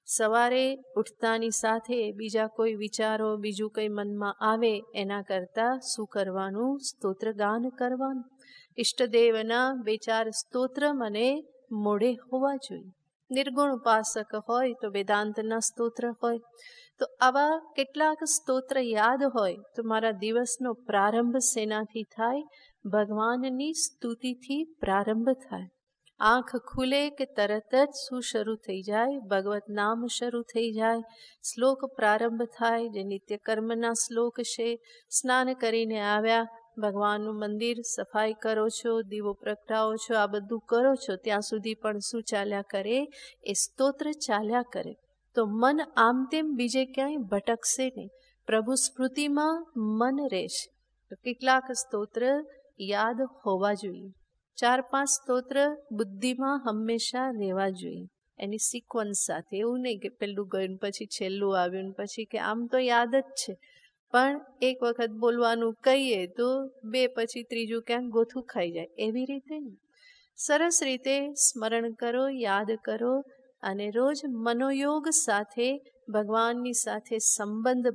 સવારે ઉઠતાની સાથે બીજા કોઈ વિચારો, બીજું કંઈ મનમાં આવે એના કરતાં શું કરવાનું? સ્તોત્ર ગાન કરવાનું. ઈષ્ટદેવના 2-4 સ્તોત્ર મને મોઢે હોવા જોઈએ. નિર્ગુણ ઉપાસક હોય તો વેદાંતના સ્તોત્ર હોય. તો આવા કેટલાક સ્તોત્ર યાદ હોય તો મારા દિવસનો પ્રારંભ શેનાથી થાય? ભગવાનની સ્તુતિથી પ્રારંભ થાય. આંખ ખુલે કે તરત જ શું શરૂ થઈ જાય? ભગવત નામ શરૂ થઈ જાય. શ્લોક પ્રારંભ થાય, જે નિત્ય કર્મના શ્લોક છે. સ્નાન કરીને આવ્યા, ભગવાનનું મંદિર સફાઈ કરો છો, દીવો પ્રગટાવો છો, આ બધું કરો છો, ત્યાં સુધી પણ શું ચાલ્યા કરે? એ સ્તોત્ર ચાલ્યા કરે. તો મન આમ તેમ બીજે ક્યાંય ભટકશે નહીં, પ્રભુ સ્મૃતિમાં મન રહેશે. તો કેટલાક સ્તોત્ર યાદ હોવા જોઈએ. 4-5 સ્તોત્ર બુદ્ધિમાં હંમેશા રહેવા જોઈએ, એની સિક્વન્સ સાથે. એવું નહીં કે પેલું ગયું પછી છેલ્લું આવ્યું પછી, કે આમ તો યાદ જ છે પણ એક વખત બોલવાનું કહીએ તો 2 પછી ત્રીજું ક્યાંક ગોથું ખાઈ જાય, એવી રીતે નહીં. સરસ રીતે સ્મરણ કરો, યાદ કરો અને રોજ મનોયોગ સાથે ભગવાનની સાથે સંબંધ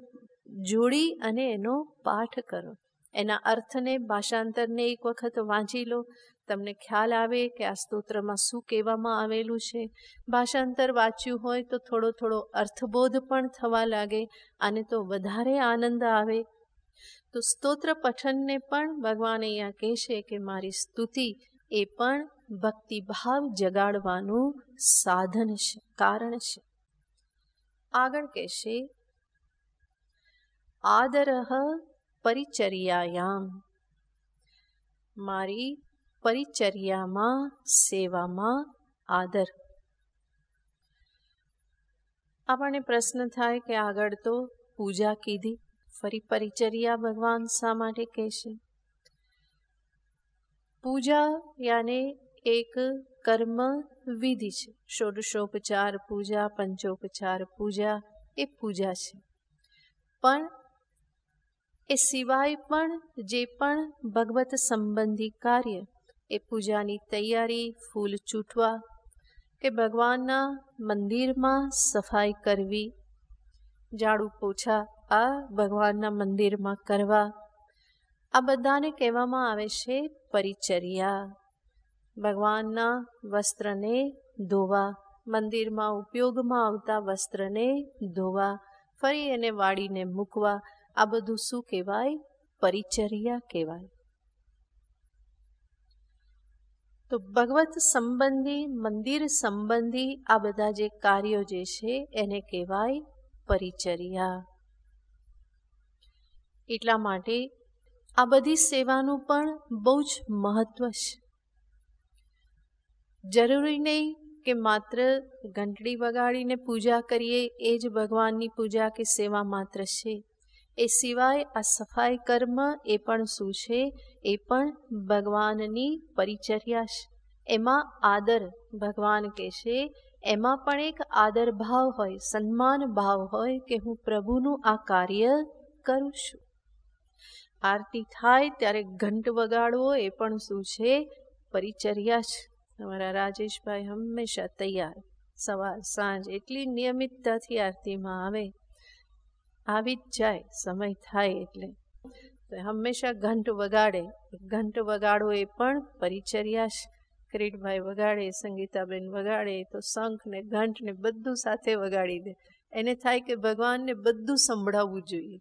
જોડી અને એનો પાઠ કરો. એના અર્થને, ભાષાંતરને એક વખત વાંચી લો, તમને ખ્યાલ આવે કે આ સ્તોત્રમાં શું કહેવામાં આવેલું છે. ભાષાંતર વાંચ્યું હોય તો થોડો થોડો અર્થબોધ પણ થવા લાગે, આને તો વધારે આનંદ આવે. તો સ્તોત્ર પઠનને પણ ભગવાન અહીંયા કહેશે કે મારી સ્તુતિ એ પણ ભક્તિભાવ જગાડવાનું સાધન છે, કારણ છે. આગળ કહેશે આદરઃ પરિચર્યાયામ. મારી પરિચર્યામાં, સેવામાં આદર. આપણને પ્રશ્ન થાય કે આગળ તો પૂજા કીધી, ફરી પરિચર્યા ભગવાન શા માટે કહેશે? પૂજા યાને એક કર્મ વિધિ છે. ષોડશોપચાર પૂજા, પંચોપચાર પૂજા એ પૂજા છે. પણ એ સિવાય પણ જે પણ ભગવત સંબંધી કાર્ય, એ પૂજાની તૈયારી, ફૂલ ચૂંટવા કે ભગવાનના મંદિરમાં સફાઈ કરવી, ઝાડુ પોછા આ ભગવાનના મંદિરમાં કરવા, આ બધાને કહેવામાં આવે છે પરિચર્યા. ભગવાનના વસ્ત્રને ધોવા, મંદિરમાં ઉપયોગમાં આવતા વસ્ત્રને ધોવા, ફરી એને વાળીને મૂકવા, આ બધું શું કહેવાય? પરિચર્યા કહેવાય. તો ભગવત સંબંધી, મંદિર સંબંધી આ બધા જે કાર્યો જે છે એને કહેવાય પરિચર્યા. એટલા માટે આ બધી સેવાનું પણ બહુ જ મહત્વ છે. જરૂરી નહીં કે માત્ર ઘંટડી વગાડીને પૂજા કરીએ એ જ ભગવાનની પૂજા કે સેવા માત્ર છે. એ સિવાય આ સફાઈ કર્મ એ પણ શું છે? એ પણ ભગવાનની પરિચર્યા છે. એમાં આદર, ભગવાન કહેશે એમાં પણ એક આદર ભાવ હોય, સન્માન ભાવ હોય કે હું પ્રભુનું આ કાર્ય કરું છું. આરતી થાય ત્યારે ઘંટ વગાડવો એ પણ શું છે? પરિચર્યા છે. અમારા રાજેશભાઈ હંમેશા તૈયાર, સવાર સાંજ એટલી નિયમિતતાથી આરતીમાં આવે. આવી જ જાય સમય થાય એટલે. તો હંમેશા ઘંટ વગાડે. ઘંટ વગાડો એ પણ પરિચર્યા. કિરીટભાઈ વગાડે, સંગીતાબેન વગાડે તો શંખ ને ઘંટ ને બધું સાથે વગાડી દે. એને થાય કે ભગવાનને બધું સંભળાવવું જોઈએ.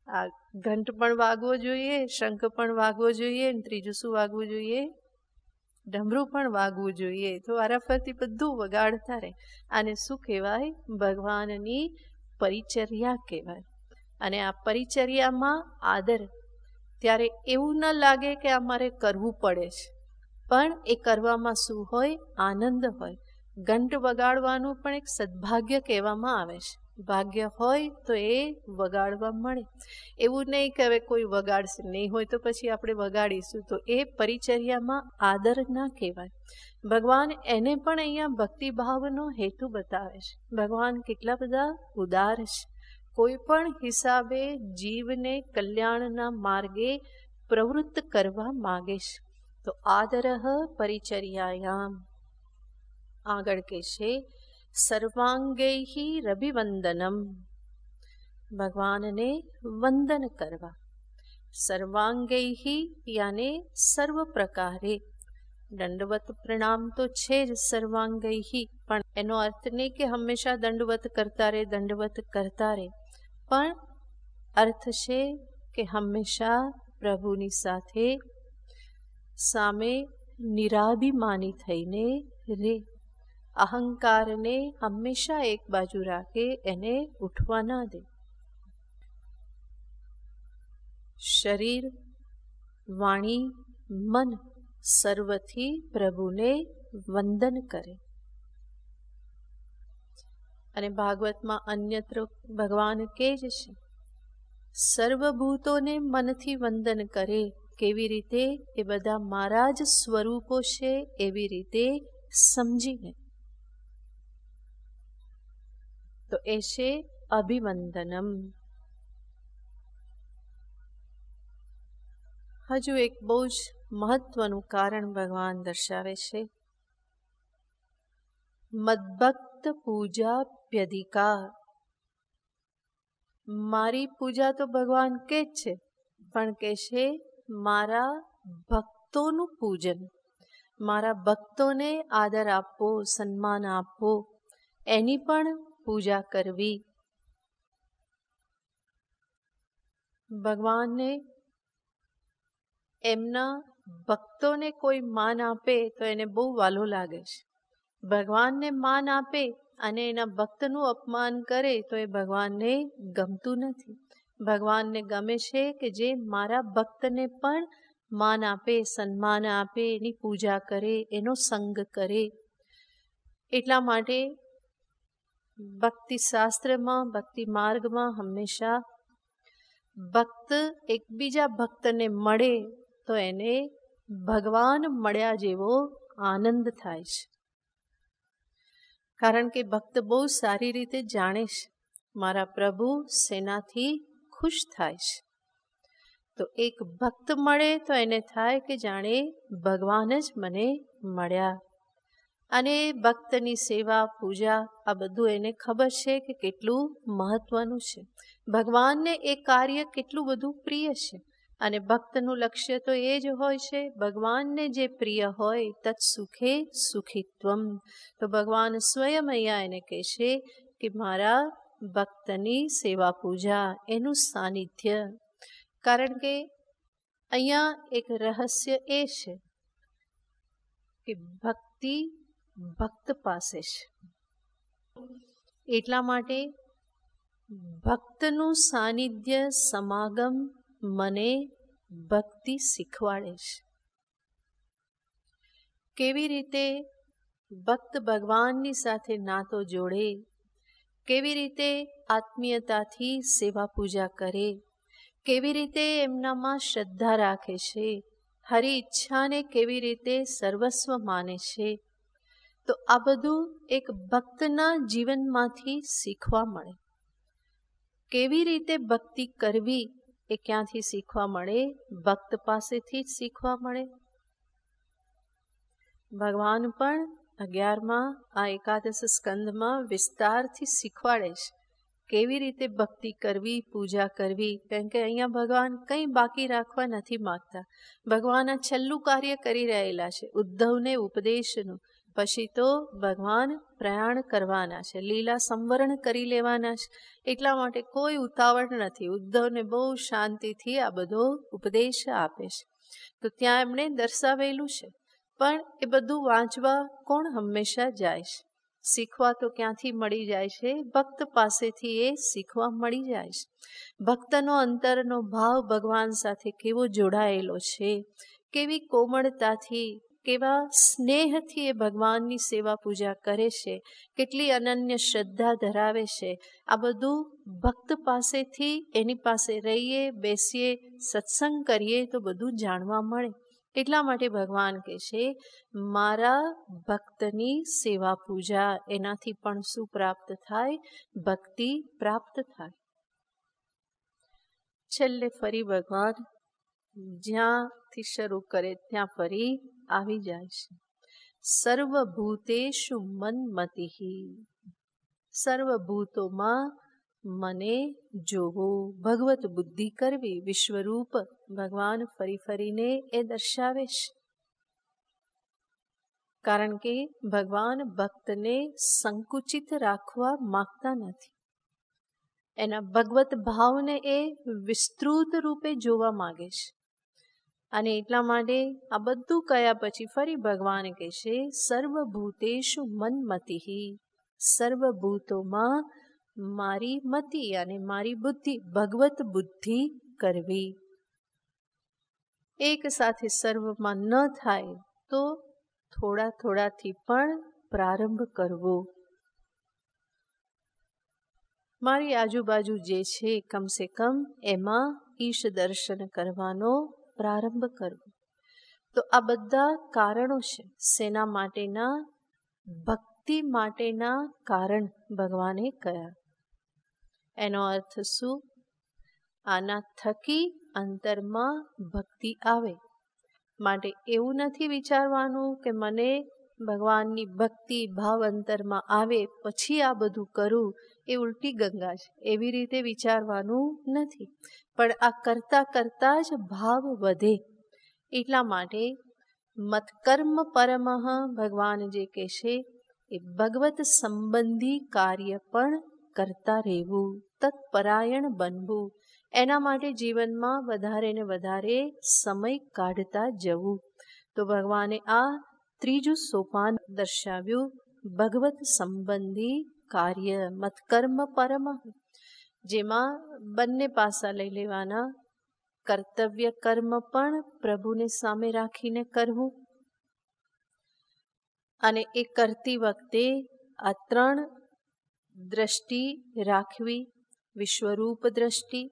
આ ઘંટ પણ વાગવો જોઈએ, શંખ પણ વાગવો જોઈએ, ત્રીજું શું વાગવું જોઈએ? ડમરું પણ વાગવું જોઈએ. તો વારાફરતી બધું વગાડતા રહે. આને શું કહેવાય? ભગવાનની પરિચર્યા કહેવાય. અને આ પરિચર્યામાં આદર. ત્યારે એવું ન લાગે કે આ મારે કરવું પડે છે, પણ એ કરવામાં શું હોય? આનંદ હોય. ઘંટ વગાડવાનું પણ એક સદભાગ્ય કહેવામાં આવે છે. ભાગ્ય હોય તો એ વગાડવા મળે. એવું નહીં કે હવે કોઈ વગાડશે, નહીં હોય તો પછી આપણે વગાડીશું. તો એ પરિચર્યામાં આદર ના કહેવાય. ભગવાન એને પણ અહીંયા ભક્તિભાવનો હેતુ બતાવે છે. ભગવાન કેટલા બધા ઉદાર છે. કોઈ પણ હિસાબે જીવને કલ્યાણના માર્ગે પ્રવૃત્ત કરવા માગે છે. તો આદરઃ પરિચર્યાયામ. આગળ કહેશે સર્વાંગૈહિ રભિવંદનમ. ભગવાનને વંદન કરવા. સર્વાંગૈહિ યાને સર્વ પ્રકારે. દંડવત પ્રણામ તો છે જ સર્વાંગૈહિ, પણ એનો અર્થ નહીં કે હંમેશા દંડવત કરતા રહે, દંડવત કરતા રહે. પણ અર્થ છે કે હંમેશા પ્રભુની સાથે સામે નિરાભિમાની થઈને રે. અહંકારને હંમેશા એક બાજુ રાખે, એને ઉઠવા ના દે. શરીર, વાણી, મન સર્વથી પ્રભુને વંદન કરે. અને ભાગવતમાં અન્યત્ર ભગવાન કહે જ છે, સર્વભૂતોને મનથી વંદન કરે. કેવી રીતે? એ બધા મારા જ સ્વરૂપો છે એવી રીતે સમજીને. તો એ છે અભિવંદનમ. હજુ એક બહુ જ મહત્વનું કારણ ભગવાન દર્શાવે છે. મદ્ભક્ત પૂજાપ્યધિકાર. મારી પૂજા તો ભગવાન કે જ છે, પણ કે છે મારા ભક્તોનું પૂજન. મારા ભક્તોને આદર આપવો, સન્માન આપવો, એની પણ પૂજા કરવી. ભગવાનને એમના ભક્તોને કોઈ માન આપે તો એને બહુ વાલો લાગે છે. ભગવાનને માન આપે અને એના ભક્તનું અપમાન કરે તો એ ભગવાનને ગમતું નથી. ભગવાનને ગમે છે કે જે મારા ભક્તને પણ માન આપે, સન્માન આપે, એની પૂજા કરે, એનો સંગ કરે. એટલા માટે ભક્તિ શાસ્ત્રમાં, ભક્તિ માર્ગમાં હંમેશા ભક્ત એકબીજા ભક્તને મળે તો એને ભગવાન મળ્યા જેવો આનંદ થાય છે. કારણ કે ભક્ત બહુ સારી રીતે જાણે છે મારા પ્રભુ શેનાથી ખુશ થાય છે. તો એક ભક્ત મળે તો એને થાય કે જાણે ભગવાન જ મને મળ્યા. અને ભક્તની સેવા, પૂજા, આ બધું એને ખબર છે કે કેટલું મહત્વનું છે. ભગવાનને એ કાર્ય કેટલું બધું પ્રિય છે. અને ભક્તનું લક્ષ્ય તો એ જ હોય છે, ભગવાનને જે પ્રિય હોય તત્ સુખે સુખિત્વમ. તો ભગવાન સ્વયં અહીંયા એને કહે છે કે મારા ભક્તની સેવા પૂજા, એનું સાનિધ્ય. કારણ કે અહીંયા એક રહસ્ય એ છે કે ભક્તિ ભક્ત પાસે છે. એટલા માટે ભક્તનું સાનિધ્ય, સમાગમ મને ભક્તિ શીખવાડે છે. કેવી રીતે ભક્ત ભગવાનની સાથે નાતો જોડે, કેવી રીતે આત્મીયતાથી સેવા પૂજા કરે, કેવી રીતે એમનામાં શ્રદ્ધા રાખે છે, હરી ઈચ્છાને કેવી રીતે સર્વસ્વ માને છે. તો આ બધું એક ભક્તના જીવનમાંથી શીખવા મળે. કેવી રીતે ભક્તિ કરવી એ ક્યાંથી શીખવા મળે? ભક્ત પાસેથી જ શીખવા મળે. ભગવાન પણ 11મા આ એકાદશ સ્કંદમાં વિસ્તારથી શીખવાડે છે કેવી રીતે ભક્તિ કરવી, પૂજા કરવી. કારણ કે અહીંયા ભગવાન કંઈ બાકી રાખવા નથી માગતા. ભગવાન આ છેલ્લું કાર્ય કરી રહેલા છે, ઉદ્ધવને ઉપદેશનું. પછી તો ભગવાન પ્રયાણ કરવાના છે, લીલા સંવરણ કરી લેવાના છે. એટલા માટે કોઈ ઉતાવળ નથી. ઉદ્ધવને બહુ શાંતિથી આ બધો ઉપદેશ આપે છે. તો ત્યાં એમણે દર્શાવેલું છે. પણ એ બધું વાંચવા કોણ હંમેશા જાય છે? શીખવા તો ક્યાંથી મળી જાય છે? ભક્ત પાસેથી એ શીખવા મળી જાય છે. ભક્તનો અંતરનો ભાવ ભગવાન સાથે કેવો જોડાયેલો છે, કેવી કોમળતાથી, કેવા સ્નેહથી એ ભગવાનની સેવા પૂજા કરે છે, કેટલી અનન્ય શ્રદ્ધા ધરાવે છે. આ બધું ભક્ત પાસેથી, એની પાસે રહીએ, બેસીએ, સત્સંગ કરીએ તો બધું જાણવા મળે. એટલા માટે ભગવાન કહે છે, મારા ભક્તની સેવા પૂજા, એનાથી પણ શું પ્રાપ્ત થાય? ભક્તિ પ્રાપ્ત થાય. છેલ્લે ફરી ભગવાન જ્યાંથી શરૂ કરે ત્યાં ફરી આવી જાય છે. સર્વભૂતેષુ મન્મતિઃ, સર્વભૂતોમાં મને જોવું, ભગવત બુદ્ધિ કરવી. વિશ્વરૂપ ભગવાન ફરી ફરીને એ દર્શાવે છે. કારણ કે ભગવાન ભક્તને સંકુચિત રાખવા માગતા નથી. એના ભગવત ભાવને એ વિસ્તૃત રૂપે જોવા માગે છે. અને એટલા માટે આ બધું કયા પછી ફરી ભગવાન કહે છે, સર્વભૂતેષુ મન્મતિઃ, સર્વભૂતોમાં મારી મતિ અને મારી બુદ્ધિ, ભગવત બુદ્ધિ કરવી. એક સાથે સર્વમાં ન થાય તો થોડા થોડાથી પણ પ્રારંભ કરવો. મારી આજુબાજુ જે છે કમસે કમ એમાં ઈશ દર્શન કરવાનો પ્રારંભ કરવો. તો આ બધા કારણો છે. સેના માટેના? ભક્તિ માટેના કારણ ભગવાને કયા. એનો અર્થ શું? આના થકી અંતરમાં ભક્તિ આવે. માટે એવું નથી વિચારવાનું કે મને ભગવાનની ભક્તિ ભાવ અંતરમાં આવે પછી આ બધું કરું, એ ઉલટી ગંગા છે. એવી રીતે વિચારવાનું નથી. પણ આ કરતા કરતા જ ભાવ વધે. એટલા માટે મત્કર્મ પરમઃ ભગવાન જે કહેશે એ ભગવત સંબંધી કાર્ય પણ કરતા રહેવું, તત્પરાયણ બનવું. એના માટે જીવનમાં વધારે ને વધારે સમય કાઢતા જવું. તો ભગવાને આ ત્રીજું સોપાન દર્શાવ્યું, ભગવત સંબંધી કાર્ય, મત્કર્મ પરમઃ, જેમાં બંને પાસા લઈ લેવાના. કર્તવ્ય કર્મ પણ પ્રભુને સામે રાખીને કરવું, અને એ કરતી વખતે આ 3 દ્રષ્ટિ રાખવી. વિશ્વરૂપ દ્રષ્ટિ,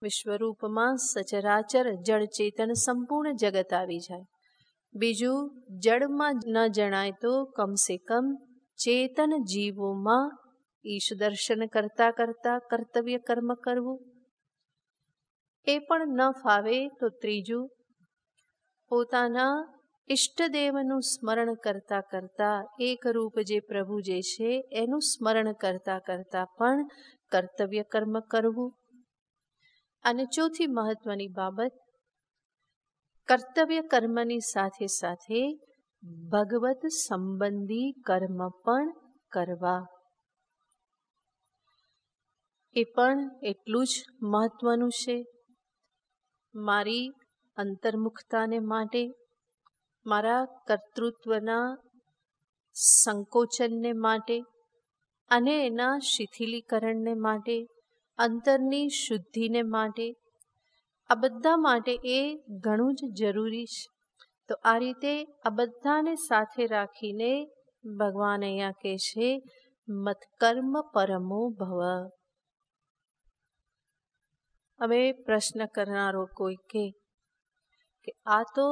વિશ્વરૂપમાં સચરાચર જળ ચેતન સંપૂર્ણ જગત આવી જાય. બીજું, જળમાં ન જણાય તો કમસે કમ ચેતન જીવોમાં ઈશ દર્શન કરતા કરતા કર્તવ્ય કર્મ કરવું. એ પણ ન ફાવે તો ત્રીજું, પોતાના ઈષ્ટદેવનું સ્મરણ કરતા કરતા, એક રૂપ જે પ્રભુ જે છે એનું સ્મરણ કરતા કરતા પણ કર્તવ્ય કર્મ કરવું. અને ચોથી મહત્વની બાબત, કર્તવ્ય કર્મની સાથે સાથે ભગવત સંબંધી કર્મ પણ કરવા. એ પણ એટલું જ મહત્વનું છે. મારી અંતર્મુખતાને માટે, મારા કર્તૃત્વના સંકોચનને માટે અને એના શિથિલીકરણને માટે, અંતરની શુદ્ધિને માટે, આ બધા માટે એ ઘણું જ જરૂરી છે. તો આ રીતે આ બધાને સાથે રાખીને ભગવાન અહીંયા કહે છે, મત્કર્મ પરમો ભવ. હવે પ્રશ્ન કરનારો કોઈ કે આ તો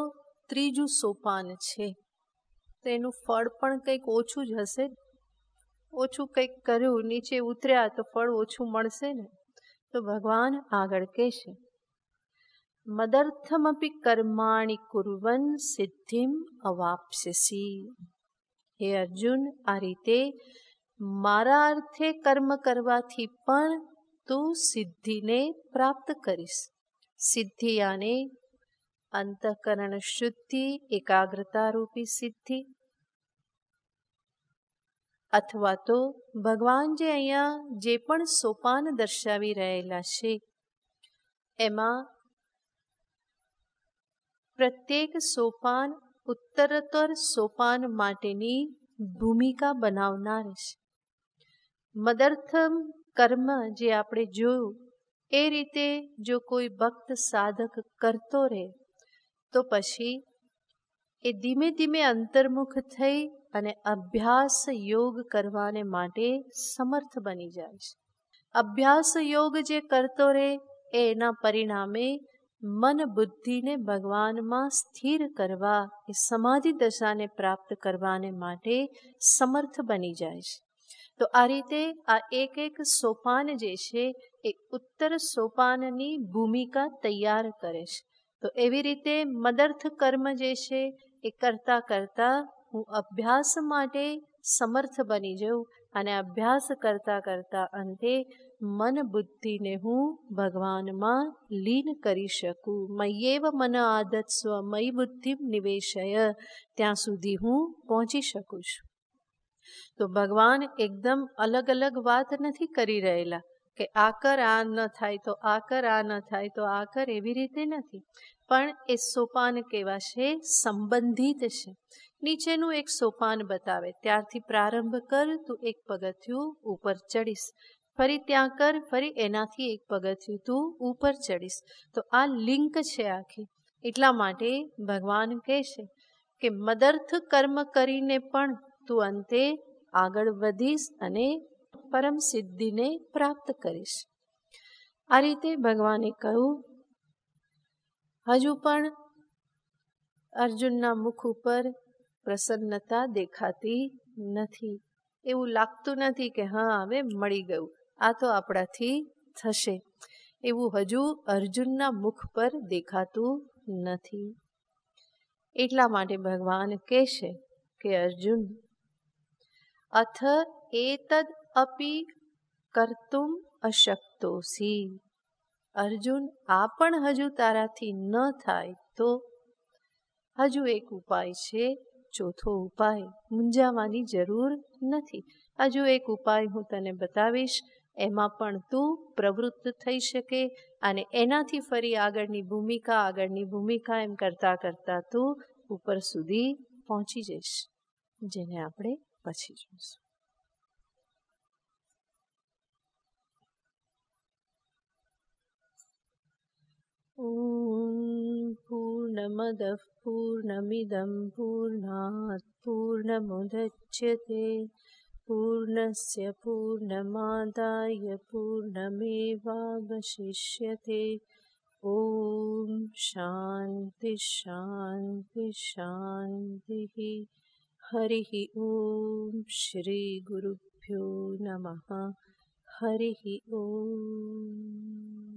ત્રીજું સોપાન છે, તો એનું ફળ પણ કંઈક ઓછું જ હશે. ઓછું કંઈક કર્યું, નીચે ઉતર્યા તો ફળ ઓછું મળશે ને. તો ભગવાન આગળ કહેશે, મદર્થમપી કર્માણિ કુર્વન સિદ્ધિમ અવાપ્સ્યસી. હે અર્જુન, આ રીતે મારા અર્થે કર્મ કરવાથી પણ તું સિદ્ધિને પ્રાપ્ત કરીશ. સિદ્ધિ આને અંતઃકરણ શુદ્ધિ, એકાગ્રતા રૂપી સિદ્ધિ, અથવા તો ભગવાન જે અહીંયા જે પણ સોપાન દર્શાવી રહેલા છે એમાં પ્રત્યેક સોપાન ઉત્તરોત્તર સોપાન માટેની ભૂમિકા બનાવનાર છે. મદર્થમ કર્મ જે આપણે જોયું એ રીતે જો કોઈ ભક્ત સાધક કરતો રહે તો પછી એ ધીમે ધીમે અંતર્મુખ થઈ અને અભ્યાસ યોગ કરવાને માટે સમર્થ બની જાય છે. અભ્યાસ યોગ જે કરતો રહે એના પરિણામે મન બુદ્ધિને ભગવાનમાં સ્થિર કરવા, એ સમાધિ દશાને પ્રાપ્ત કરવાને માટે સમર્થ બની જાય છે. તો આ રીતે આ એક એક સોપાન જે છે એ ઉત્તર સોપાનની ભૂમિકા તૈયાર કરે છે. તો એવી રીતે મદર્થ કર્મ જે છે એ કરતાં કરતાં હું અભ્યાસ માટે સમર્થ બની જાઉં અને અભ્યાસ કરતાં કરતાં અંતે મન બુદ્ધિને હું ભગવાનમાં લીન કરી શકું. મય્યેવ મન આદત્સ્વ મયી બુદ્ધિ નિવેશય, ત્યાં સુધી હું પહોંચી શકું છું. તો ભગવાન એકદમ અલગ અલગ વાત નથી કરી રહેલા કે આ કર આ ન થાય તો આ કર આ ન થાય તો આ કર, એવી રીતે નથી. પણ એ સોપાન કેવા છે? સંબંધિત છે. નીચેનું એક સોપાન બતાવે, ત્યારથી પ્રારંભ કર, તું એક પગથિયું ઉપર ચડીશ, ફરી ત્યાં કર, ફરી એનાથી એક પગથિયું તું ઉપર ચડીશ. તો આ લિંક છે આખી. એટલા માટે ભગવાન કહે છે કે મદર્થ કર્મ કરીને પણ તું અંતે આગળ વધીશ અને પરમ સિદ્ધિને પ્રાપ્ત કરીશ. આ રીતે ભગવાને કહ્યું. હજુ પણ અર્જુનના મુખ ઉપર પ્રસન્નતા દેખાતી નથી. એવું લાગતું નથી કે હા હવે મળી ગયું, આ તો આપણાથી થશે, એવું હજુ અર્જુનના મુખ પર દેખાતું નથી. એટલા માટે ભગવાન કહેશે કે અર્જુન, અથ એતદ અપી કર્તુમ અશક્તોસી. અર્જુન, આ પણ હજુ તારાથી ન થાય તો હજુ એક ઉપાય છે, ચોથો ઉપાય. મૂંઝાવાની જરૂર નથી. હજુ એક ઉપાય હું તને બતાવીશ, એમાં પણ તું પ્રવૃત્ત થઈ શકે અને એનાથી ફરી આગળની ભૂમિકા એમ કરતાં કરતાં તું ઉપર સુધી પહોંચી જઈશ, જેને આપણે પછી જોઈશું. પૂર્ણમદઃ પૂર્ણમિદં પૂર્ણાત પૂર્ણમુદચ્યતે પૂર્ણસ્ય પૂર્ણમાદાય પૂર્ણમેવાવશિષ્યતે. ઓમ શાંતિ શાંતિ શાંતિ. હરિ ઓમ. શ્રી ગુરુભ્યો નમઃ. હરિ ઓમ.